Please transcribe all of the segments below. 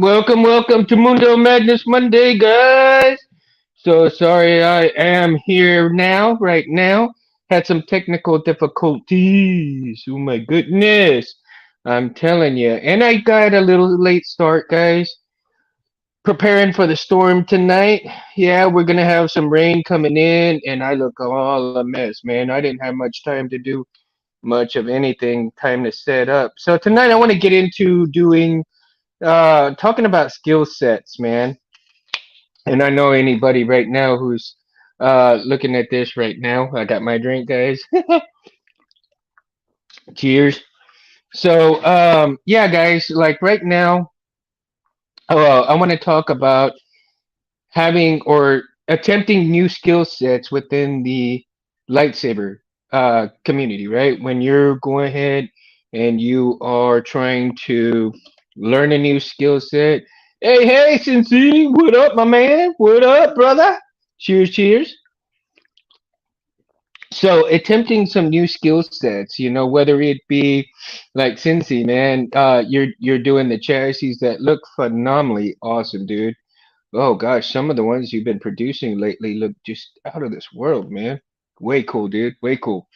Welcome to Mundo Madness Monday, guys. So sorry I am here now, right now. Had some technical difficulties. Oh my goodness. I'm telling you. And I got a little late start, guys. Preparing for the storm tonight. Yeah, we're gonna have some rain coming in, and I look all a mess, man. I didn't have much time to do much of anything, time to set up. So tonight I want to get into doing talking about skill sets, man. And I know anybody right now who's looking at this right now. I got my drink, guys. Cheers. So yeah, guys, like right now, I want to talk about having or attempting new skill sets within the lightsaber community, right? When you're going ahead and you are trying to learn a new skill set. Hey, Sensei, what up, my man? What up, brother? Cheers, cheers. So attempting some new skill sets, whether it be like Cincy, man, you're doing the charities that look phenomenally awesome, dude. Oh gosh, some of the ones you've been producing lately look just out of this world, man. Way cool, dude. Way cool.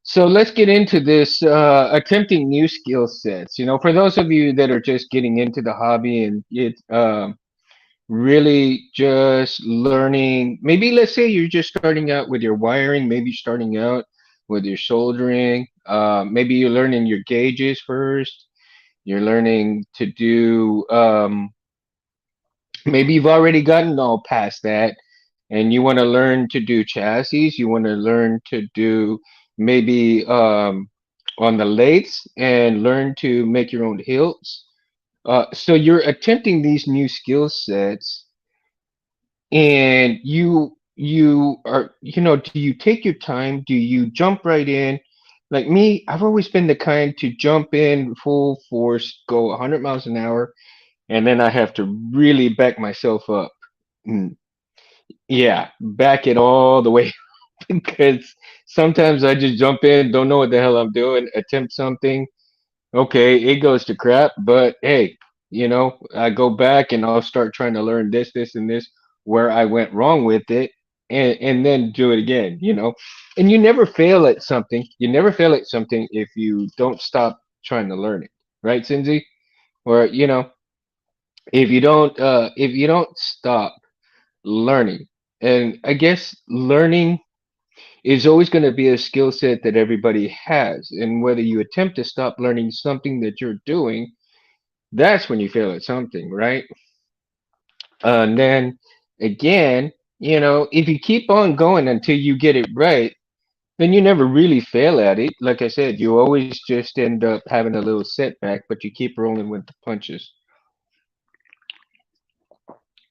So let's get into this attempting new skill sets. For those of you that are just getting into the hobby and it really just learning, maybe let's say you're just starting out with your wiring, maybe starting out with your soldering, maybe you're learning your gauges first. You're learning to do maybe you've already gotten all past that and you want to learn to do chassis, you want to learn to do maybe on the lathes and learn to make your own hilts. So you're attempting these new skill sets and you are, do you take your time? Do you jump right in? Like me, I've always been the kind to jump in full force, go 100 miles an hour, and then I have to really back myself up. Mm, yeah, back it all the way because sometimes I just jump in, don't know what the hell I'm doing, attempt something. Okay, it goes to crap, but hey, I go back and I'll start trying to learn this, and this where I went wrong with it, and then do it again. And you never fail at something. You never fail at something if you don't stop trying to learn it, right, Cindy? Or if you don't stop learning, and I guess learning is always going to be a skill set that everybody has. And whether you attempt to stop learning something that you're doing, that's when you fail at something, right? And then again, if you keep on going until you get it right, then you never really fail at it. Like I said, you always just end up having a little setback, but you keep rolling with the punches.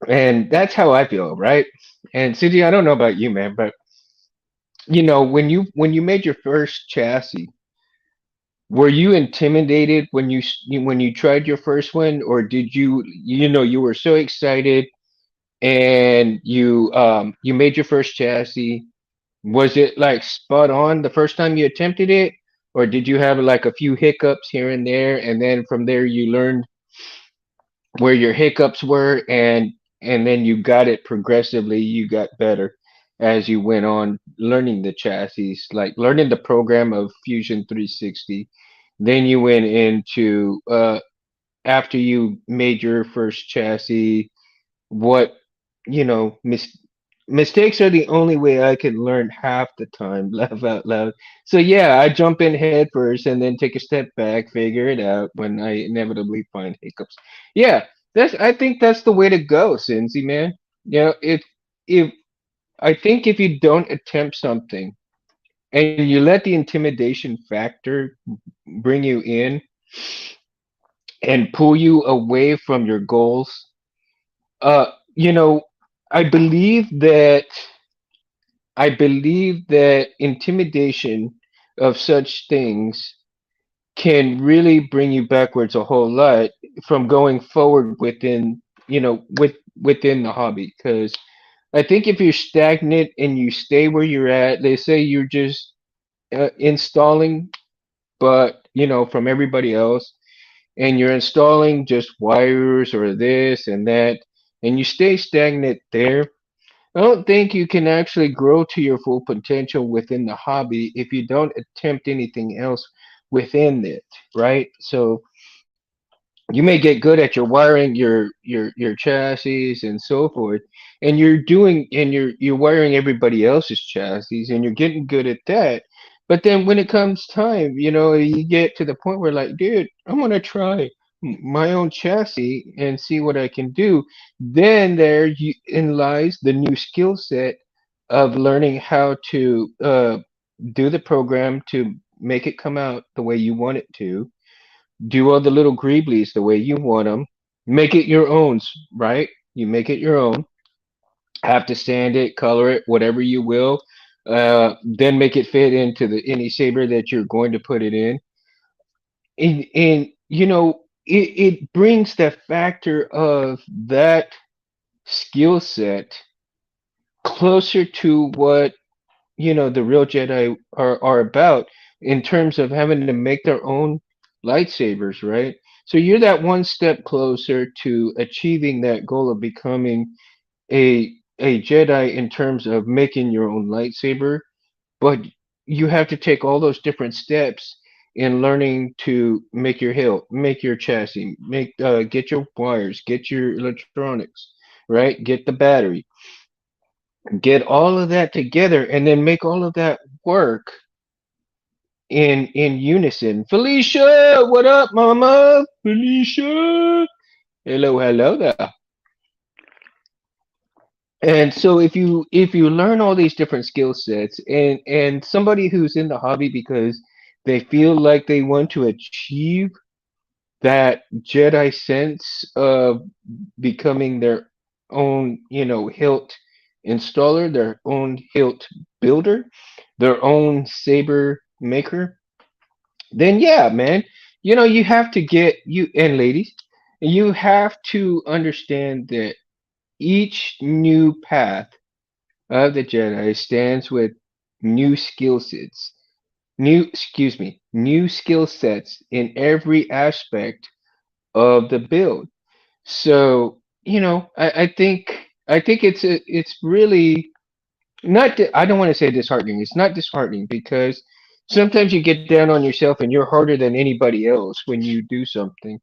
And that's how I feel, right? And Cindy, I don't know about you, man, but when you made your first chassis, were you intimidated when when you tried your first one, or did you were so excited and you made your first chassis? Was it like spot on the first time you attempted it, or did you have like a few hiccups here and there, and then from there you learned where your hiccups were, and then you got it progressively, you got better as you went on learning the chassis, like learning the program of Fusion 360. Then you went into after you made your first chassis, what you know mis- mistakes are the only way I can learn half the time. Laugh out loud. So yeah, I jump in head first and then take a step back, figure it out when I inevitably find hiccups. Yeah, I think that's the way to go, Cincy, man. If I think if you don't attempt something and you let the intimidation factor bring you in and pull you away from your goals, uh, you know, I believe that intimidation of such things can really bring you backwards a whole lot from going forward within the hobby. Because I think if you're stagnant and you stay where you're at, they say you're just installing, but from everybody else. and you're installing just wires or this and that, and you stay stagnant there, I don't think you can actually grow to your full potential within the hobby if you don't attempt anything else within it, right? So you may get good at your wiring, your chassis and so forth, and you're wiring everybody else's chassis, and you're getting good at that. But then when it comes time, you get to the point where like, dude, I'm gonna try my own chassis and see what I can do. Then in lies the new skill set of learning how to do the program to make it come out the way you want it to, do all the little greeblies the way you want them, make it your own, right? You make it your own, have to sand it, color it, whatever you will, then make it fit into the any saber that you're going to put it in. And it brings the factor of that skill set closer to what the real Jedi are about in terms of having to make their own lightsabers, right? So you're that one step closer to achieving that goal of becoming a Jedi in terms of making your own lightsaber, but you have to take all those different steps in learning to make your hilt, make your chassis, get your wires, get your electronics, right? Get the battery, get all of that together, and then make all of that work in unison. Felicia, what up, mama? Felicia, hello there. And so if you learn all these different skill sets, and somebody who's in the hobby because they feel like they want to achieve that Jedi sense of becoming their own, hilt installer, their own hilt builder, their own saber maker, then yeah, man, you have to get you and ladies, you have to understand that each new path of the Jedi stands with new skill sets, new skill sets in every aspect of the build. So, I think it's really not. I don't want to say disheartening. It's not disheartening because sometimes you get down on yourself and you're harder than anybody else when you do something,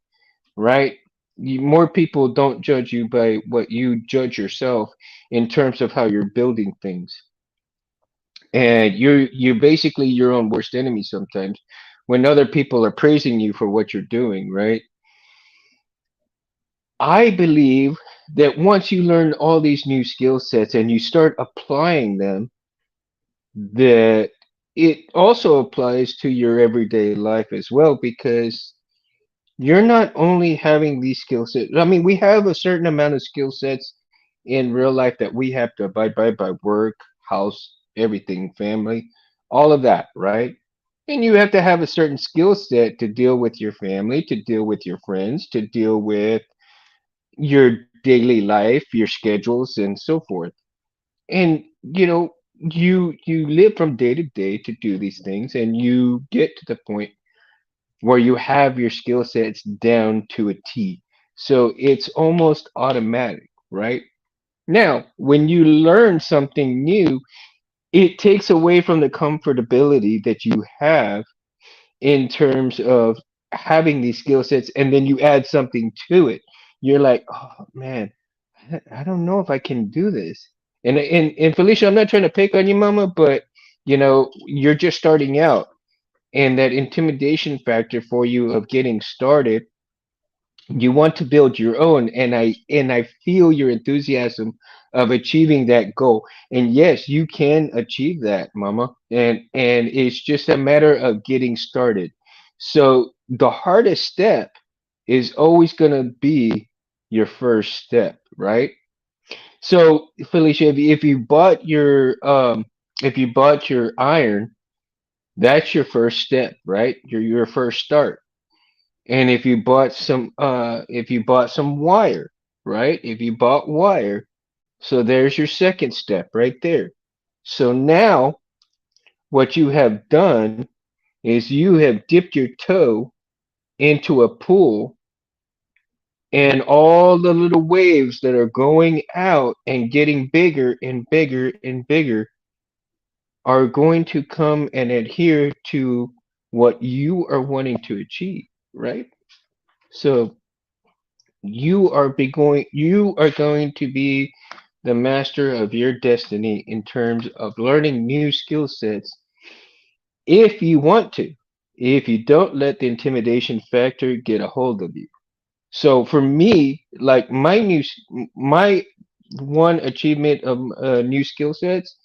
right? More people don't judge you by what you judge yourself in terms of how you're building things, and you're basically your own worst enemy sometimes when other people are praising you for what you're doing, right? I believe that once you learn all these new skill sets and you start applying them, that it also applies to your everyday life as well, because you're not only having these skill sets. I mean, we have a certain amount of skill sets in real life that we have to abide by work, house, everything, family, all of that, right? And you have to have a certain skill set to deal with your family, to deal with your friends, to deal with your daily life, your schedules, and so forth. And you live from day to day to do these things, and you get to the point where you have your skill sets down to a T. So it's almost automatic, right? Now, when you learn something new, it takes away from the comfortability that you have in terms of having these skill sets, and then you add something to it. You're like, oh man, I don't know if I can do this. And Felicia, I'm not trying to pick on you, Mama, but you're just starting out, and that intimidation factor for you of getting started, you want to build your own, and I feel your enthusiasm of achieving that goal. And yes, you can achieve that, Mama, and it's just a matter of getting started. So the hardest step is always going to be your first step, right? So Felicia, if you bought your iron, that's your first step, right? Your first start. And if you bought some wire, right? If you bought wire, so there's your second step right there. So now what you have done is you have dipped your toe into a pool, and all the little waves that are going out and getting bigger and bigger and bigger are going to come and adhere to what you are wanting to achieve, right? So you are going to be the master of your destiny in terms of learning new skill sets if you want to. If you don't let the intimidation factor get a hold of you. So for me, like my one achievement of new skill sets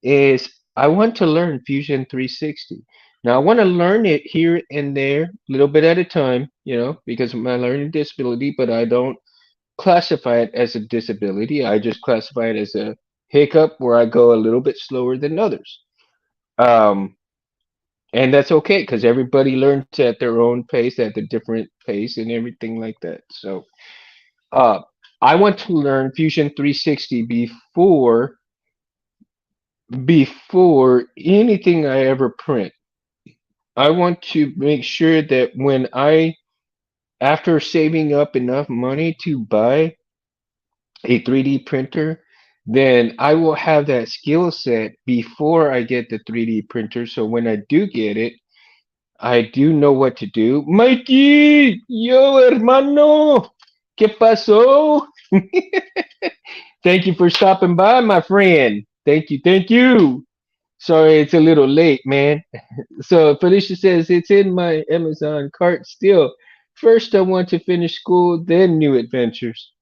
is I want to learn Fusion 360. Now I want to learn it here and there, a little bit at a time, because of my learning disability, but I don't classify it as a disability. I just classify it as a hiccup where I go a little bit slower than others. Um, and that's okay because everybody learns at their own pace, at a different pace, and everything like that. So, uh, I want to learn Fusion 360 before anything I ever print. I want to make sure that after saving up enough money to buy a 3D printer, then I will have that skill set before I get the 3D printer. So when I do get it, I do know what to do. Mikey, yo, hermano, ¿qué pasó? Thank you for stopping by, my friend. Thank you, thank you. Sorry, it's a little late, man. So Felicia says it's in my Amazon cart still. First, I want to finish school, then new adventures.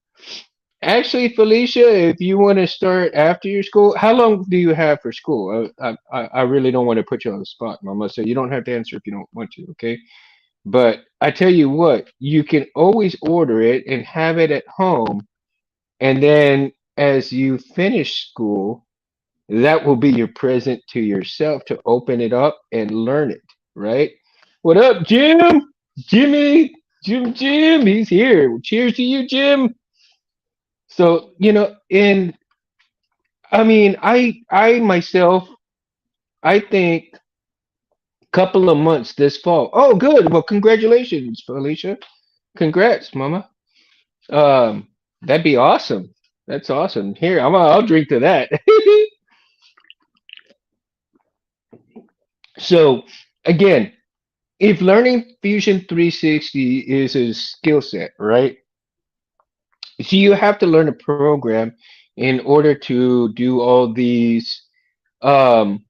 Actually, Felicia, if you want to start after your school, how long do you have for school? I really don't want to put you on the spot, Mama. So you don't have to answer if you don't want to, okay? But I tell you what, you can always order it and have it at home, and then as you finish school, that will be your present to yourself to open it up and learn it, right? What up, Jim? Jimmy? Jim, he's here. Cheers to you, Jim. So, and I mean, I myself, I think couple of months this fall. Oh, good. Well, congratulations, Felicia. Congrats, Mama. Um, that'd be awesome. That's awesome. Here, I'll drink to that. So, again, if learning Fusion 360 is a skill set, right? So you have to learn a program in order to do all these um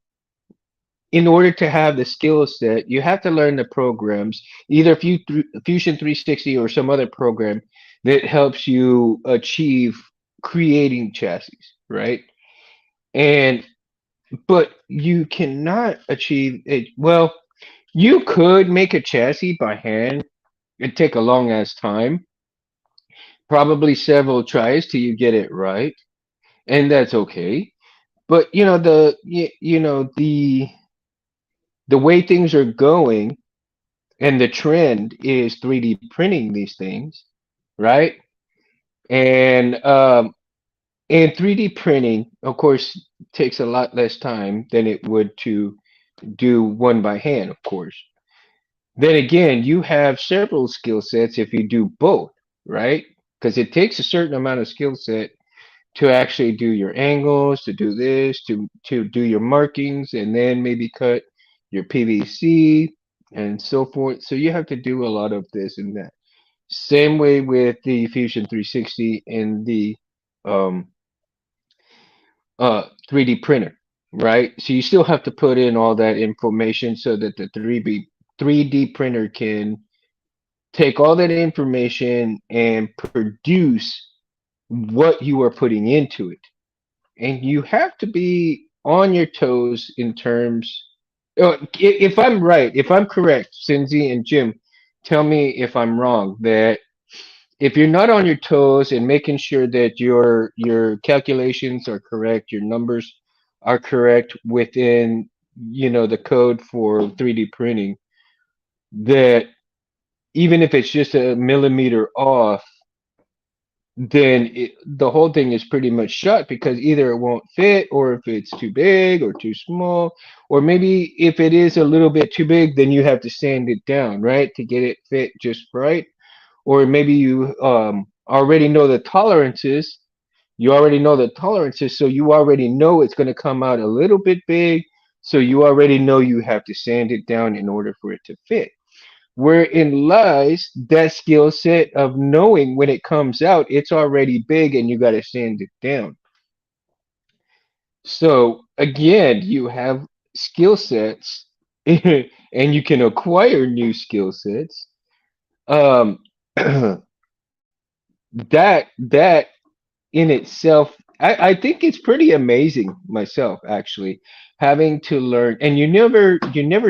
in order to have the skill set, you have to learn the programs, either Fusion 360 or some other program that helps you achieve creating chassis, right? And but you cannot achieve it. Well, you could make a chassis by hand. It'd take a long ass time, probably several tries till you get it right, and that's okay. But the way things are going and the trend is 3D printing these things, right? And 3D printing, of course, takes a lot less time than it would to do one by hand, of course. Then again, you have several skill sets if you do both, right? Because it takes a certain amount of skill set to actually do your angles, to do this, to do your markings, and then maybe cut your PVC and so forth. So you have to do a lot of this and that. Same way with the Fusion 360 and the um, 3D printer, right? So you still have to put in all that information so that the 3D printer can take all that information and produce what you are putting into it. And you have to be on your toes in terms. If I'm right, if I'm correct, Cindy and Jim, tell me if I'm wrong. That if you're not on your toes and making sure that your calculations are correct, your numbers are correct within the code for 3D printing, that even if it's just a millimeter off, the whole thing is pretty much shut because either it won't fit or if it's too big or too small, or maybe if it is a little bit too big, then you have to sand it down, right, to get it fit just right. Or maybe you already know the tolerances. You already know the tolerances, so you already know it's going to come out a little bit big. So you already know you have to sand it down in order for it to fit. Wherein lies that skill set of knowing when it comes out, it's already big and you got to sand it down. So again, you have skill sets and you can acquire new skill sets. Um, that in itself, I think it's pretty amazing myself actually having to learn, and you never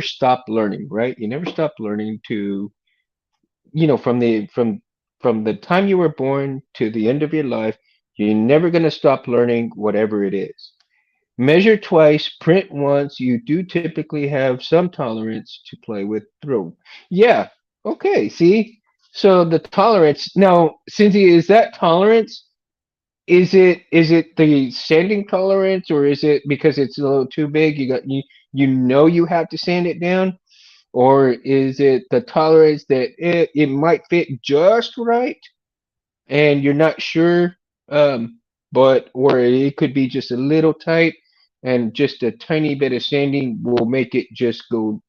stop learning, right? You never stop learning to, from the time you were born to the end of your life, you're never going to stop learning whatever it is. Measure twice, print once. You do typically have some tolerance to play with through. Yeah. Okay. See? So the tolerance now, Cynthia, is that tolerance? Is it the sanding tolerance, or is it because it's a little too big? You have to sand it down, or is it the tolerance that it might fit just right, and you're not sure, but or it could be just a little tight, and just a tiny bit of sanding will make it just go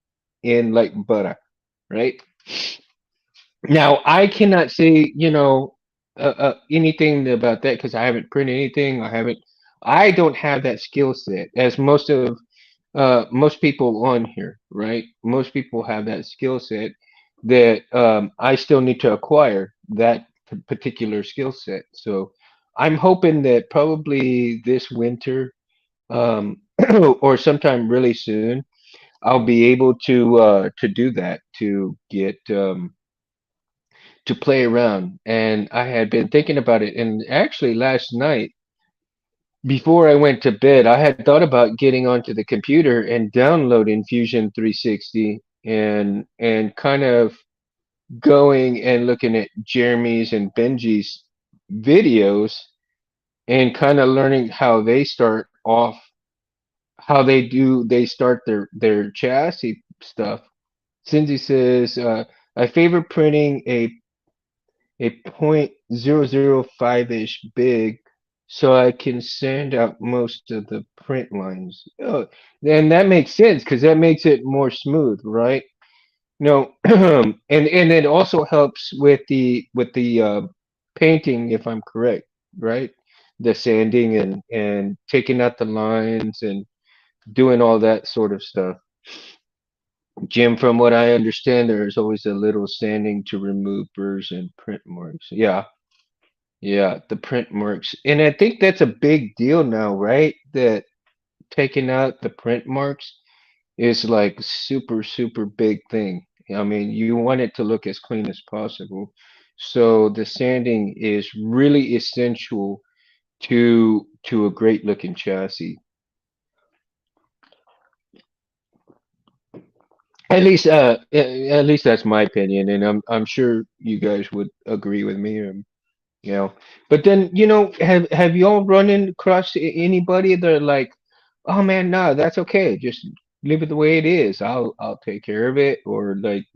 in like butter, right? Now I cannot say anything about that because I haven't printed anything. I don't have that skill set as most people on here, right? Most people have that skill set that I still need to acquire that particular skill set. So I'm hoping that probably this winter, or sometime really soon, I'll be able to do that, to play around. And I had been thinking about it, and actually last night before I went to bed, I had thought about getting onto the computer and downloading Fusion 360 and kind of going and looking at Jeremy's and Benji's videos and kind of learning how they start off, they start their chassis stuff. Cindy says, I favor printing a .005 ish big so I can send out most of the print lines. Oh, and that makes sense because that makes it more smooth, right? No, and it also helps with the painting, if I'm correct, right? The sanding and taking out the lines and doing all that sort of stuff. Jim, from what I understand, there's always a little sanding to remove burrs and print marks. Yeah, yeah, the print marks. And I think that's a big deal now, right? That taking out the print marks is like super, super big thing. I mean, you want it to look as clean as possible. So the sanding is really essential to a great looking chassis. At least that's my opinion, and I'm sure you guys would agree with me. You know, but then have y'all run across anybody that are like, oh man, no, that's okay, just leave it the way it is. I'll take care of it, or like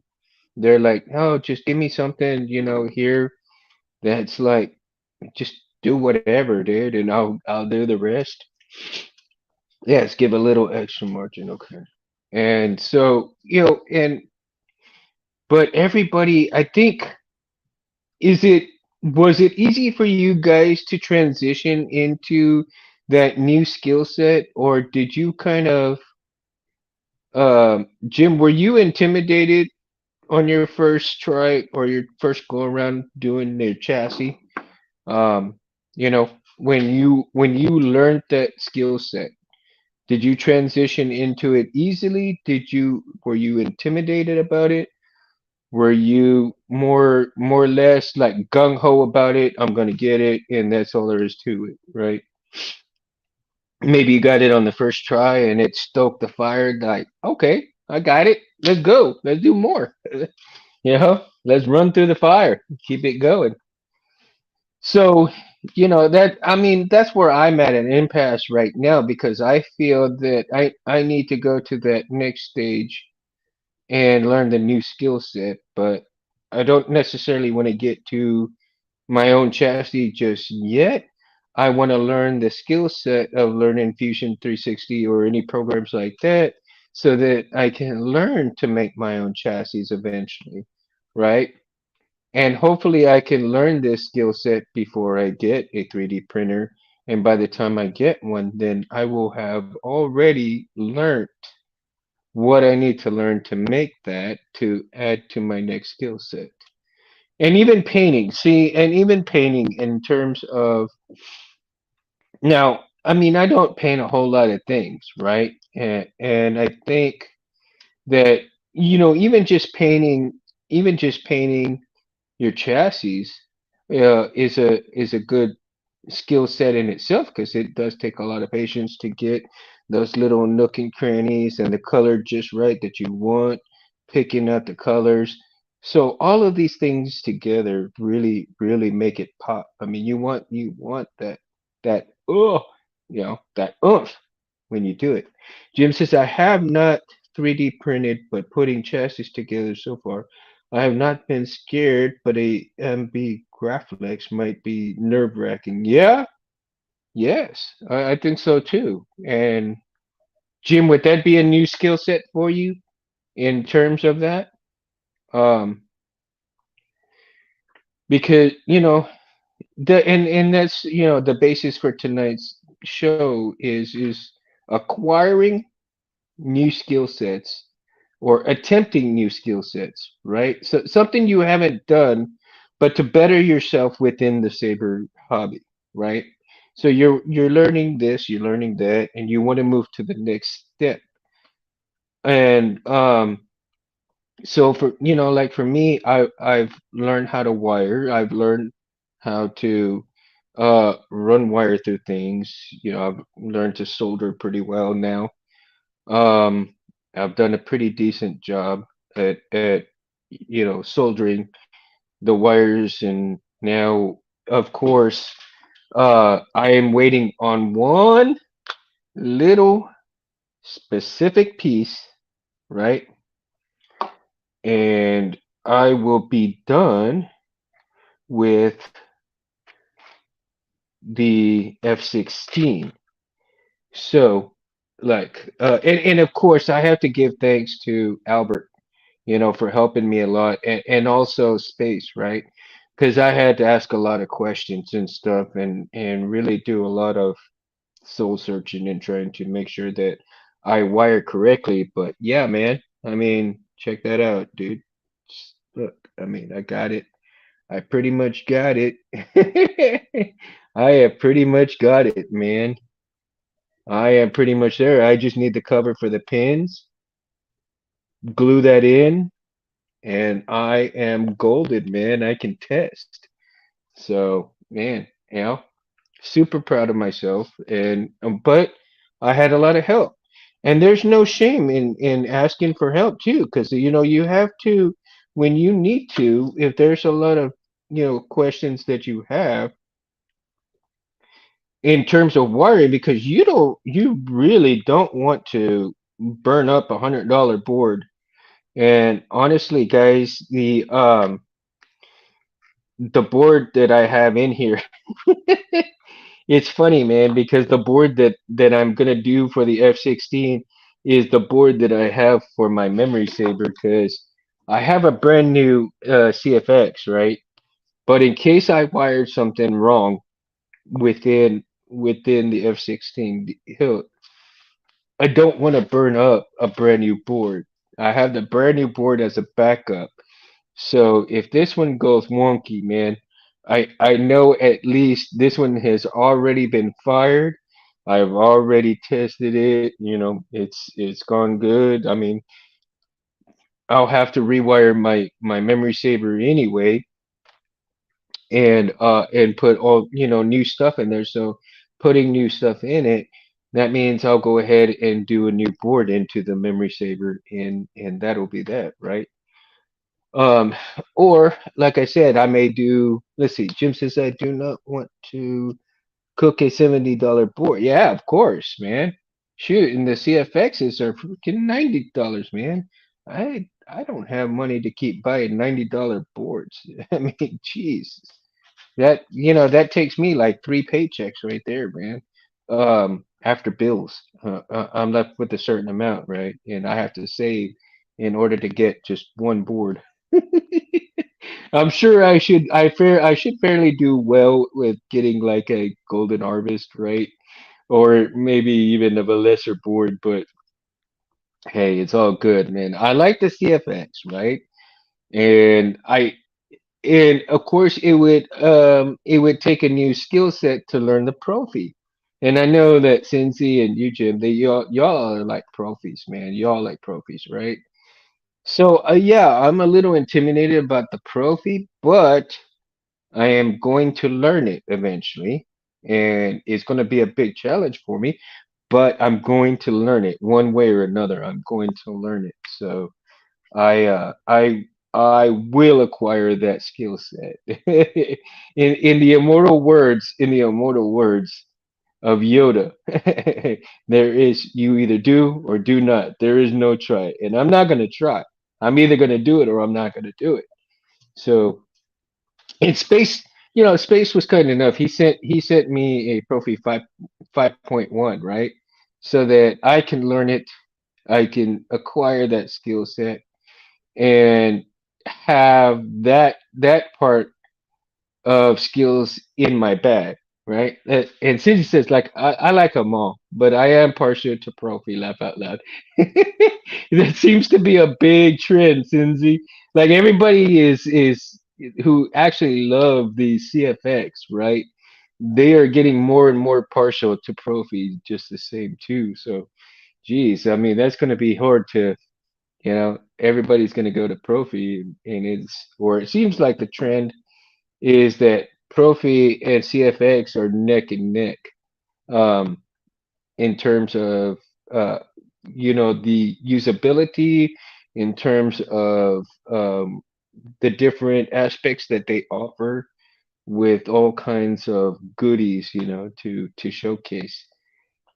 they're like, oh, just give me something, here that's like, just do whatever, dude, and I'll do the rest. Yes, give a little extra margin, okay. And so, but everybody, I think, is it was it easy for you guys to transition into that new skill set, or did you kind of, Jim, were you intimidated on your first try or your first go around doing the chassis? Um, when you learned that skill set, did you transition into it easily? Were you intimidated about it? Were you more or less like gung ho about it? I'm gonna get it, and that's all there is to it, right? Maybe you got it on the first try, and it stoked the fire. Like, okay, I got it. Let's go. Let's do more. Let's run through the fire. Keep it going. So, that I mean, that's where I'm at an impasse right now because I feel that I need to go to that next stage and learn the new skill set, but I don't necessarily want to get to my own chassis just yet. I want to learn the skill set of learning Fusion 360 or any programs like that so that I can learn to make my own chassis eventually, right? And hopefully I can learn this skill set before I get a 3D printer. And by the time I get one, then I will have already learned what I need to learn to make that to add to my next skill set. And even painting, see, and even painting in terms of now, I mean, I don't paint a whole lot of things, right? And I think that, even just painting your chassis is a good skill set in itself because it does take a lot of patience to get those little nook and crannies and the color just right that you want, picking out the colors. So all of these things together really, really make it pop. I mean, you want that oomph when you do it. Jim says, I have not 3D printed, but putting chassis together so far. I have not been scared, but a MB Graphics might be nerve-wracking. Yeah, yes, I think so too. And Jim, would that be a new skill set for you in terms of that? Um, because and that's the basis for tonight's show is acquiring new skill sets or attempting new skill sets, right? So something you haven't done, but to better yourself within the saber hobby, right? So you're learning this, you're learning that, and you want to move to the next step. And so for like for me, I've learned how to wire. I've learned how to run wire through things. I've learned to solder pretty well now. Um, I've done a pretty decent job at soldering the wires, and now, of course, I am waiting on one little specific piece, right? And I will be done with the F-16. So, like, and of course, I have to give thanks to Albert, for helping me a lot, and also Space, right? Because I had to ask a lot of questions and stuff, and really do a lot of soul searching and trying to make sure that I wire correctly. But yeah, man, I mean, check that out, dude. Look, I mean, I got it. I pretty much got it. I have pretty much got it, man. I am pretty much there. I just need the cover for the pins, glue that in, and I am golden, man. I can test. So, man, super proud of myself. And but I had a lot of help, and there's no shame in asking for help too, because you have to when you need to. If there's a lot of questions that you have in terms of wiring, because you really don't want to burn up $100 board. And honestly, guys, the board that I have in here, it's funny, man, because the board that I'm gonna do for the F-16 is the board that I have for my memory saver because I have a brand new CFX, right? But in case I wired something wrong within the F-16 hill, I don't want to burn up a brand new board. I have the brand new board as a backup. So if this one goes wonky, man, I know at least this one has already been fired. I've already tested it. It's gone good. I mean, I'll have to rewire my memory saver anyway, and put all new stuff in there. So putting new stuff in it, that means I'll go ahead and do a new board into the memory saver, and that'll be that, right? Um, or like I said, I may do. Let's see. Jim says I do not want to cook a $70 board. Yeah, of course, man. Shoot, and the CFXs are freaking $90, man. I don't have money to keep buying $90 boards. I mean, jeez. That takes me like three paychecks right there, man. After bills, I'm left with a certain amount, right? And I have to save in order to get just one board. I'm sure I should fairly do well with getting like a golden harvest, right? Or maybe even of a lesser board, but hey, it's all good, man. I like the CFX, right? And of course it would take a new skill set to learn the profi. And I know that Cincy and you, Jim, y'all are like profis, man. Y'all like profis, right? So yeah, I'm a little intimidated about the profi, but I am going to learn it eventually, and it's going to be a big challenge for me, but I'm going to learn it one way or another. I'm going to learn it. So I uh, I I will acquire that skill set. In the immortal words of Yoda, there is you either do or do not. There is no try, and I'm not going to try. I'm either going to do it or I'm not going to do it. So in space, space was kind enough. He sent me a Profi 5.1, right? So that I can learn it, I can acquire that skill set and have that part of skills in my bag, right? And Cindy says, like, I like them all, but I am partial to Profi, laugh out loud. That seems to be a big trend, Cindy. Like everybody is who actually love the CFX, right? They are getting more and more partial to Profi just the same too. So, geez, I mean, that's going to be hard to, everybody's going to go to Profi, and or it seems like the trend is that Profi and CFX are neck and neck, um, in terms of uh, the usability, in terms of the different aspects that they offer with all kinds of goodies, to showcase.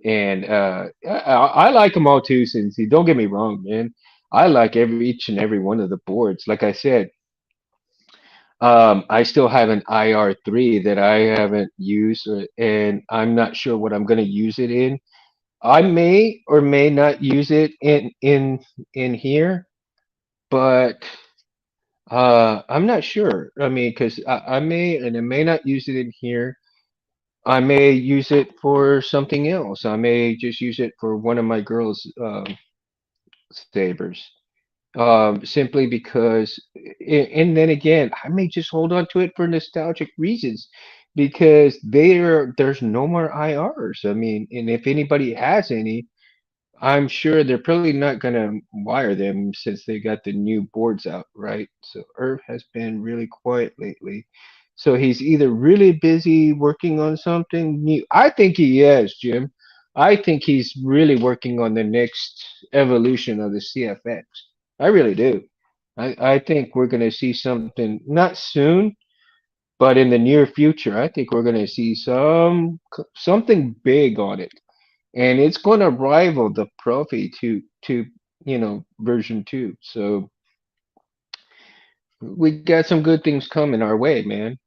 And I like them all too, since don't get me wrong, man. I like each and every one of the boards. Like I said, I still have an IR3 that I haven't used, and I'm not sure what I'm going to use it in. I may or may not use it in here, but I'm not sure. I mean, because I may and I may not use it in here. I may use it for something else. I may just use it for one of my girls' sabers. Simply because, and then again, I may just hold on to it for nostalgic reasons because there's no more IRs. I mean, and if anybody has any, I'm sure they're probably not gonna wire them since they got the new boards out, right? So Irv has been really quiet lately. So he's either really busy working on something new. I think he is, Jim. I think he's really working on the next evolution of the CFX. I really do. I think we're gonna see something not soon, but in the near future. I think we're gonna see something big on it, and it's going to rival the Profi to version 2. So we got some good things coming our way, man.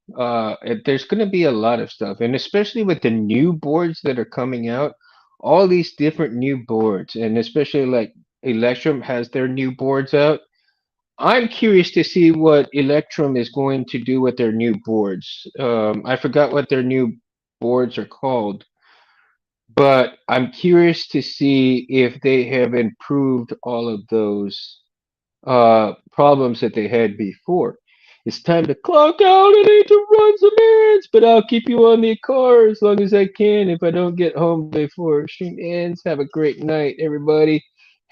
There's going to be a lot of stuff, and especially with the new boards that are coming out, all these different new boards, and especially like Electrum has their new boards out. I'm curious to see what Electrum is going to do with their new boards. I forgot what their new boards are called, but I'm curious to see if they have improved all of those problems that they had before. It's time to clock out. I need to run some errands, but I'll keep you on the car as long as I can if I don't get home before stream ends. Have a great night, everybody.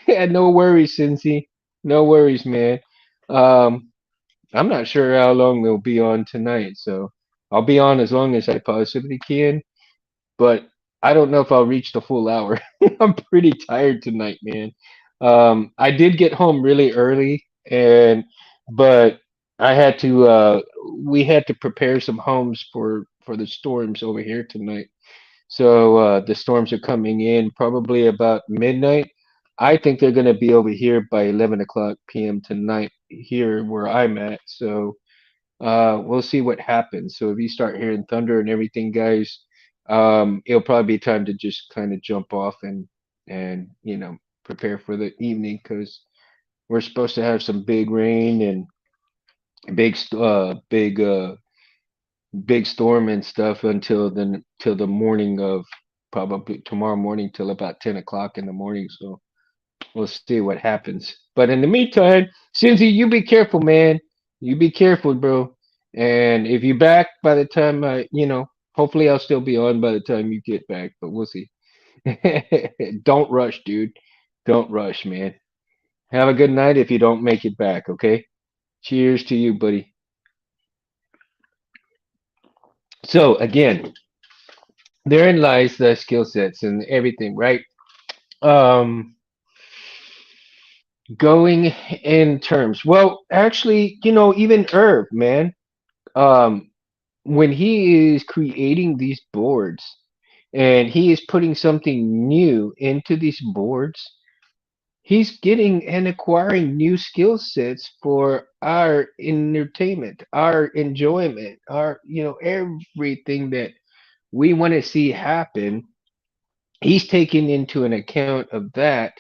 Yeah, no worries, Cincy. No worries, man. Um, I'm not sure how long we'll be on tonight, so I'll be on as long as I possibly can, but I don't know if I'll reach the full hour. I'm pretty tired tonight, man. I did get home really early, and but I had to we had to prepare some homes for the storms over here tonight. So the storms are coming in probably about midnight. I think they're going to be over here by 11 o'clock p.m. tonight here where I'm at. So we'll see what happens. So if you start hearing thunder and everything, guys, it'll probably be time to just kind of jump off and prepare for the evening because we're supposed to have some big rain and big storm and stuff until the till the morning of probably tomorrow morning till about 10 o'clock in the morning. So we'll see what happens. But in the meantime, Cindy, you be careful, man. You be careful, bro. And if you back by the time hopefully I'll still be on by the time you get back, but we'll see. Don't rush, dude. Don't rush, man. Have a good night if you don't make it back, okay? Cheers to you, buddy. So again, therein lies the skill sets and everything, right? Um, going in terms. Well, actually, even Herb, man, um, when he is creating these boards and he is putting something new into these boards, he's getting and acquiring new skill sets for our entertainment, our enjoyment, our, everything that we want to see happen. He's taking into an account of that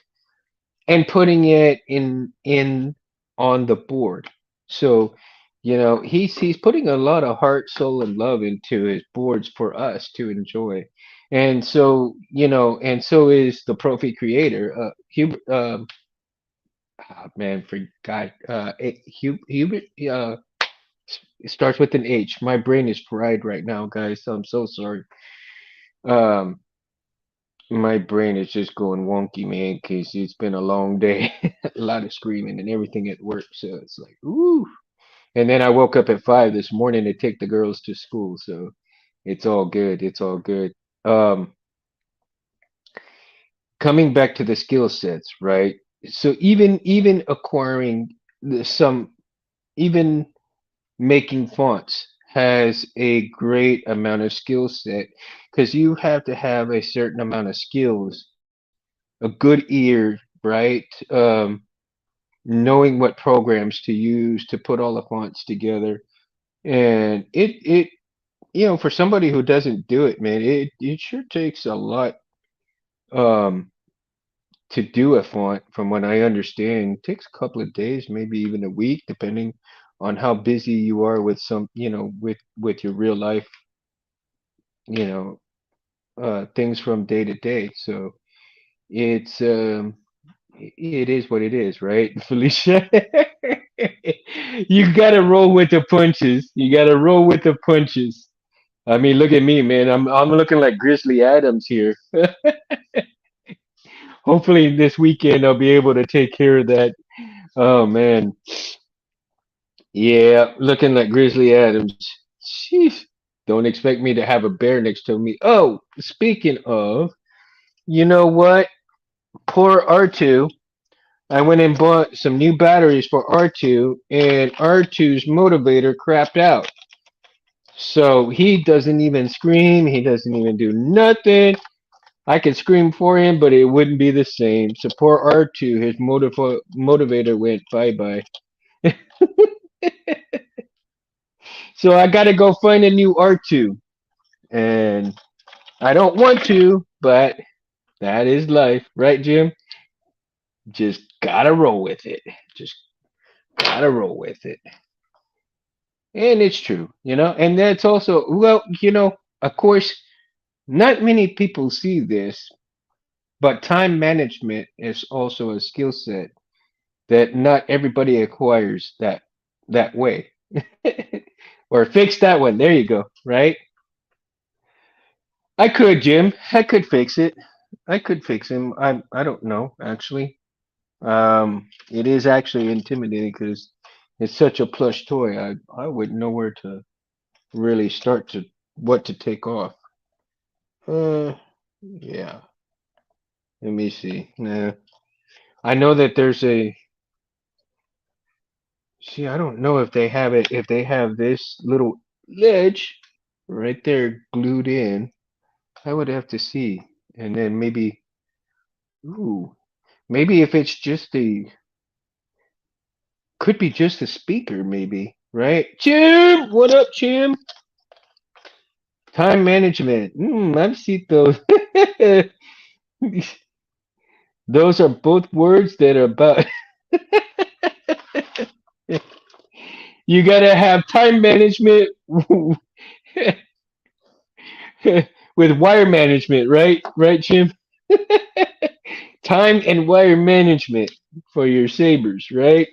and putting it in on the board. So, he's putting a lot of heart, soul, and love into his boards for us to enjoy. And so, and so is the Profi creator, Hubert. Man, forgot. Hubert. It starts with an H. My brain is fried right now, guys. So I'm so sorry. Um, My brain is just going wonky, man, because it's been a long day, a lot of screaming and everything at work. So it's like, ooh. And then I woke up at 5 this morning to take the girls to school. So it's all good. It's all good. Um, Coming back to the skill sets, right? So even acquiring some, even making fonts has a great amount of skill set because you have to have a certain amount of skills, a good ear, right? Knowing what programs to use to put all the fonts together. And for somebody who doesn't do it, man, it sure takes a lot um, to do a font from what I understand. It takes a couple of days, maybe even a week, depending on how busy you are with with your real life, you know, things from day to day. So it's it is what it is, right, Felicia? You gotta roll with the punches. You gotta roll with the punches. I mean, look at me, man. I'm looking like Grizzly Adams here. Hopefully this weekend I'll be able to take care of that. Oh man, yeah, looking like Grizzly Adams. Sheesh. Don't expect me to have a bear next to me. Oh, speaking of, you know what? Poor R2. I went and bought some new batteries for R2, and R2's motivator crapped out. So he doesn't even scream, he doesn't even do nothing. I could scream for him, but it wouldn't be the same. So poor R2, his motivator went bye bye. So I gotta go find a new R2. And I don't want to, but that is life, right, Jim? Just gotta roll with it. Just gotta roll with it. And it's true, and that's also, well, of course, not many people see this, but time management is also a skill set that not everybody acquires that way. Or fix that one. There you go, right? I could, Jim. I could fix it. I could fix him. I don't know, actually. It is actually intimidating because it's such a plush toy. I wouldn't know where to really start to what to take off. Yeah. Let me see. Nah. I know that there's a See, I don't know if they have it, if they have this little ledge right there glued in. I would have to see. And then maybe, ooh, maybe if it's just a, could be just a speaker, maybe, right? Chim, what up, Chim? Time management. I've seen those. Those are both words that are about. You gotta have time management with wire management, right? Right, Jim? Time and wire management for your sabers, right?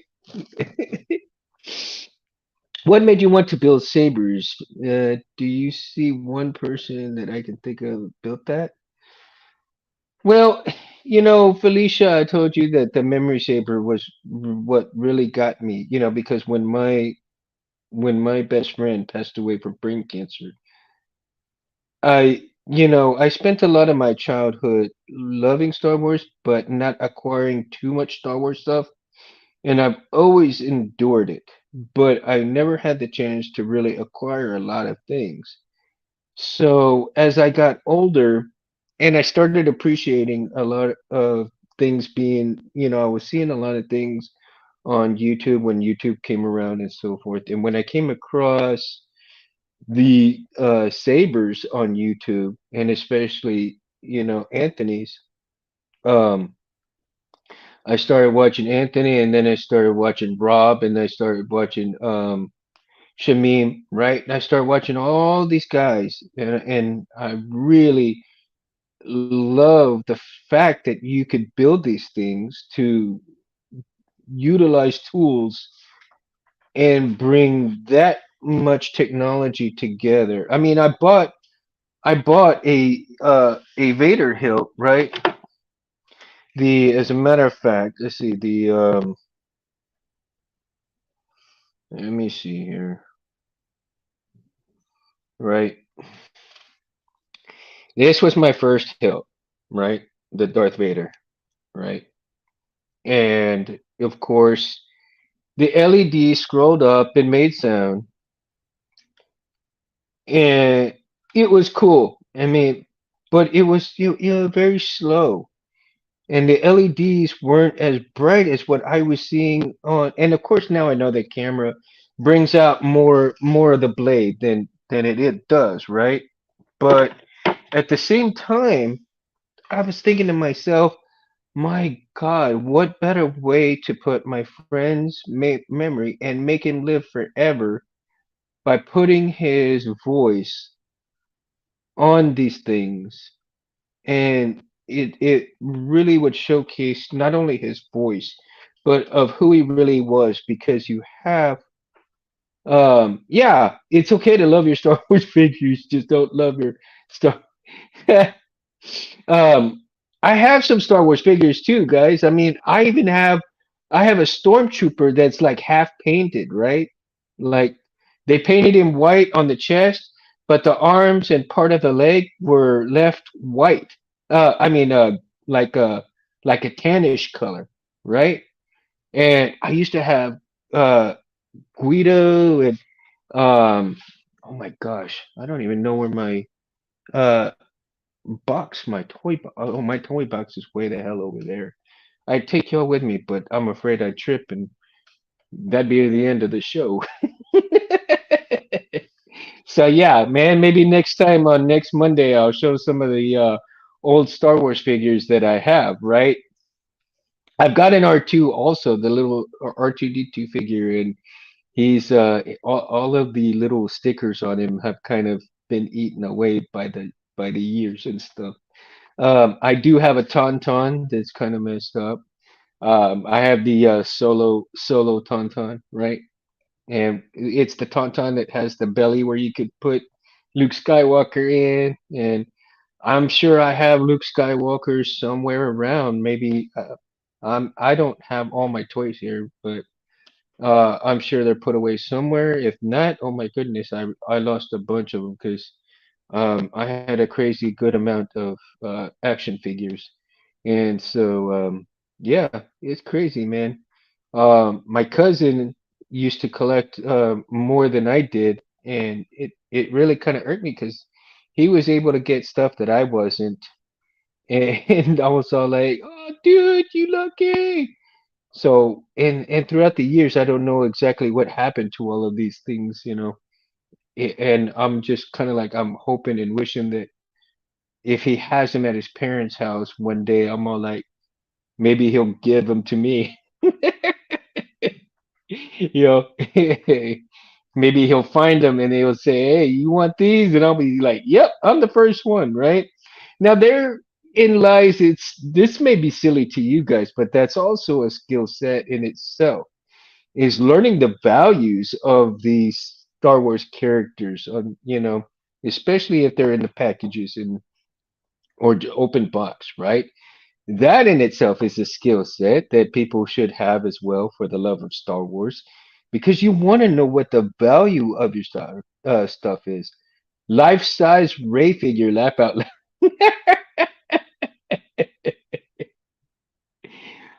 What made you want to build sabers? Do you see one person that I can think of built that? Well, Felicia, I told you that the memory saber was what really got me, because when my best friend passed away from brain cancer, I spent a lot of my childhood loving Star Wars, but not acquiring too much Star Wars stuff. And I've always endured it, but I never had the chance to really acquire a lot of things. So as I got older and I started appreciating a lot of things being, I was seeing a lot of things on YouTube when YouTube came around and so forth. And when I came across the Sabers on YouTube, and especially Anthony's. Um, I started watching Anthony, and then I started watching Rob, and I started watching Shamim, right? And I started watching all these guys, and I really love the fact that you could build these things to utilize tools and bring that much technology together. I mean, I bought a Vader hilt, right? As a matter of fact, let's see let me see here, right? This was my first hilt, right? The Darth Vader, right? And of course, the LED scrolled up and made sound, and it was cool. I mean, but it was very slow. And the LEDs weren't as bright as what I was seeing on. And of course, now I know that camera brings out more of the blade than it does, right? But at the same time, I was thinking to myself, my God, what better way to put my friend's memory and make him live forever by putting his voice on these things, and it really would showcase not only his voice but of who he really was, because you have yeah, it's okay to love your Star Wars figures, just don't love your Star um I have some Star Wars figures too, guys. I mean, I have a stormtrooper that's like half painted, right? Like, they painted him white on the chest, but the arms and part of the leg were left white. I mean, like a tannish color, right? And I used to have uh Guido and oh my gosh, I don't even know where my uh my toy box is way the hell over there. I'd take y'all with me, but I'm afraid I'd trip and that'd be the end of the show. So yeah, man, maybe next time on next Monday I'll show some of the old Star Wars figures that I have, right? I've got an R2 also, the little R2D2 figure, and he's all of the little stickers on him have kind of been eaten away by the years and stuff. I do have a Tauntaun that's kind of messed up. I have the solo Tauntaun, right? And it's the Tauntaun that has the belly where you could put Luke Skywalker in, and I'm sure I have Luke Skywalker somewhere around. Maybe I don't have all my toys here, but I'm sure they're put away somewhere. If not, oh my goodness, I lost a bunch of them because I had a crazy good amount of action figures, and so yeah, it's crazy, man. My cousin. used to collect more than I did, and it really kind of irked me because he was able to get stuff that I wasn't, and I was all like, "Oh, dude, you lucky!" So, and throughout the years, I don't know exactly what happened to all of these things, you know. And I'm just kind of like I'm hoping and wishing that if he has them at his parents' house one day, I'm all like, maybe he'll give them to me. You know, maybe he'll find them and he'll say, "Hey, you want these?" And I'll be like, "Yep, I'm the first one." Right now, therein lies. It's this may be silly to you guys, but that's also a skill set in itself. Is learning the values of these Star Wars characters. You know, especially if they're in the packages and or open box, right? That in itself is a skill set that people should have as well for the love of Star Wars, because you want to know what the value of your stuff is. Life size Ray figure, laugh out loud.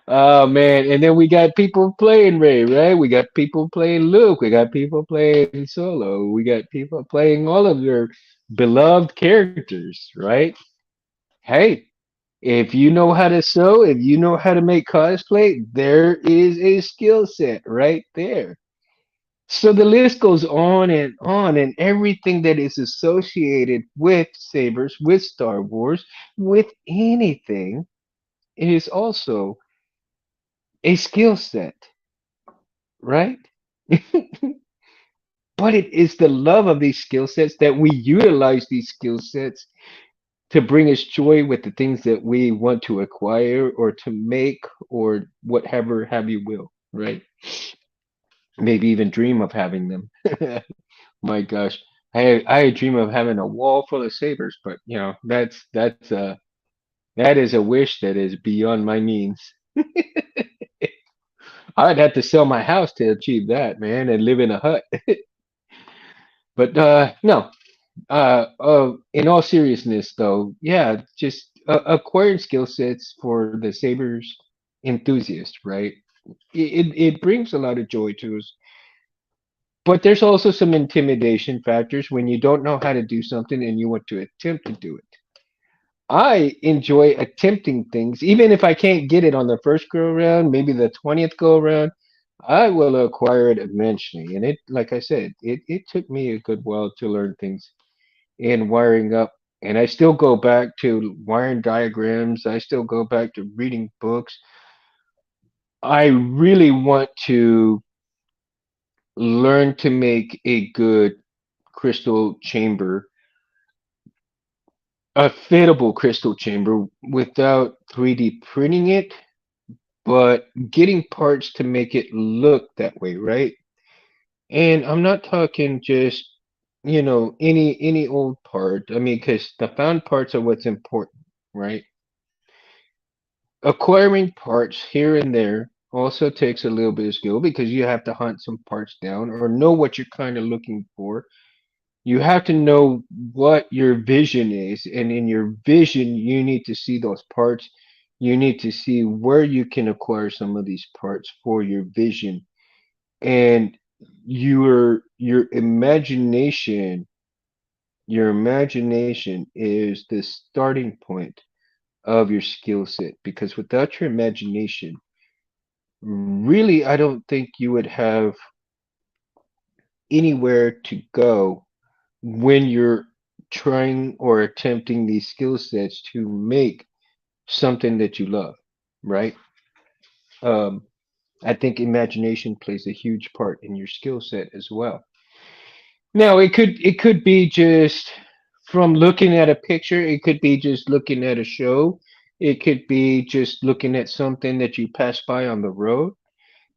Oh man, and then we got people playing Ray, right? We got people playing Luke, we got people playing Solo, we got people playing all of their beloved characters, right? Hey, if you know how to sew, if you know how to make cosplay, there is a skill set right there. So the list goes on, and everything that is associated with Sabers, with Star Wars, with anything is also a skill set, right? But it is the love of these skill sets that we utilize these skill sets to bring us joy with the things that we want to acquire or to make or whatever have you will, right? Maybe even dream of having them. My gosh, I dream of having a wall full of sabers, but you know that is a wish that is beyond my means. I'd have to sell my house to achieve that, man, and live in a hut. But no, in all seriousness, though, yeah, just acquiring skill sets for the sabers enthusiast, right? It brings a lot of joy to us. But there's also some intimidation factors when you don't know how to do something and you want to attempt to do it. I enjoy attempting things, even if I can't get it on the first go around, maybe the 20th go around, I will acquire it eventually. And it, like I said, it took me a good while to learn things in wiring up. And I still go back to wiring diagrams. I still go back to reading books. I really want to learn to make a good crystal chamber, a fittable crystal chamber without 3D printing it, but getting parts to make it look that way, right? And I'm not talking just, you know, any old part. I mean, because the found parts are what's important, right? Acquiring parts here and there also takes a little bit of skill because you have to hunt some parts down or know what you're kind of looking for. You have to know what your vision is, and in your vision, you need to see those parts. You need to see where you can acquire some of these parts for your vision, and your imagination is the starting point of your skill set. Because without your imagination, really, I don't think you would have anywhere to go when you're trying or attempting these skill sets to make something that you love, right? Um, I think imagination plays a huge part in your skill set as well. Now, it could be just from looking at a picture, it could be just looking at a show, it could be just looking at something that you pass by on the road,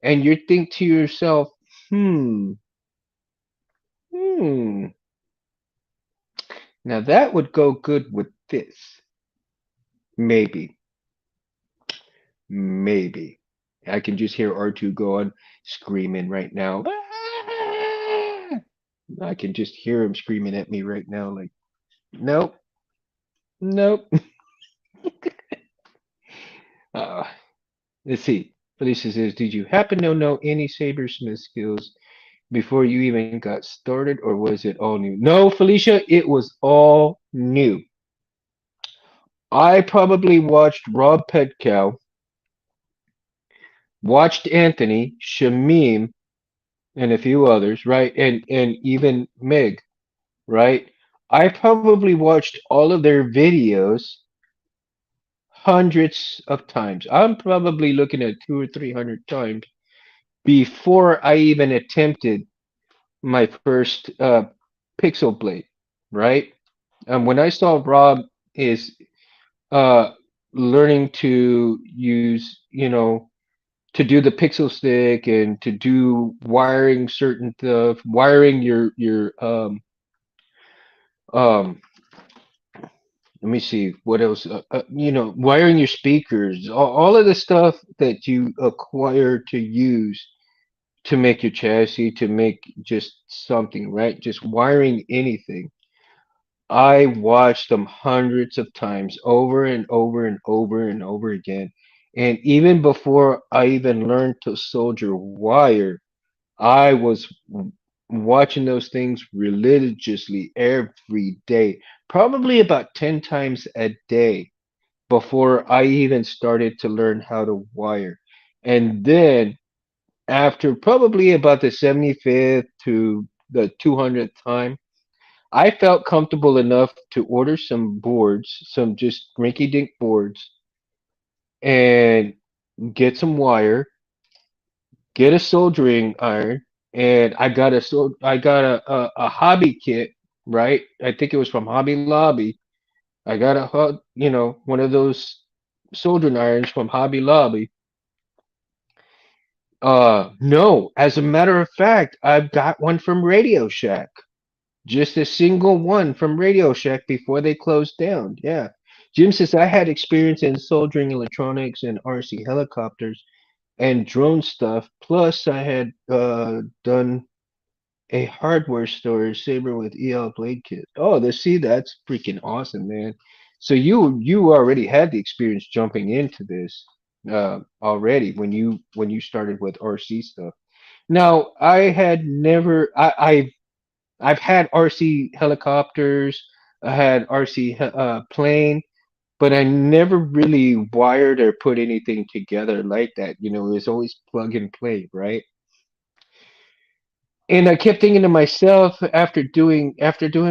and you think to yourself, hmm, hmm, now that would go good with this. Maybe, maybe. I can just hear R2 going, screaming right now. "Ah!" I can just hear him screaming at me right now, like, nope, nope. Uh, let's see. Felicia says, "Did you happen to know any sabersmith skills before you even got started, or was it all new?" No, Felicia, it was all new. I probably watched Rob Petkow, watched Anthony, Shamim, and a few others, right? And even Meg, right? I probably watched all of their videos hundreds of times. I'm probably looking at two or three hundred times before I even attempted my first Pixel Blade, right? When I saw Rob is uh, learning to use, to do the pixel stick and to do wiring certain stuff, wiring your um let me see what else wiring your speakers, all of the stuff that you acquire to use to make your chassis, to make just something, right? Just wiring anything. I watched them hundreds of times over and over and over and over again. And even before I even learned to solder wire, I was watching those things religiously every day, probably about 10 times a day before I even started to learn how to wire. And then after probably about the 75th to the 200th time, I felt comfortable enough to order some boards, some just rinky dink boards, and get some wire, get a soldering iron, and I got a hobby kit, right? I think it was from Hobby Lobby. I got one of those soldering irons from Hobby Lobby. No, as a matter of fact, I've got one from Radio Shack. Just a single one from Radio Shack before they closed down. Yeah. Jim says I had experience in soldering electronics and RC helicopters and drone stuff. Plus, I had done a hardware store, Saber with EL Blade Kit. Oh, see, that's freaking awesome, man. So you already had the experience jumping into this already when you started with RC stuff. Now, I had never I've had RC helicopters, I had RC plane, but I never really wired or put anything together like that. It was always plug and play, right? And I kept thinking to myself after doing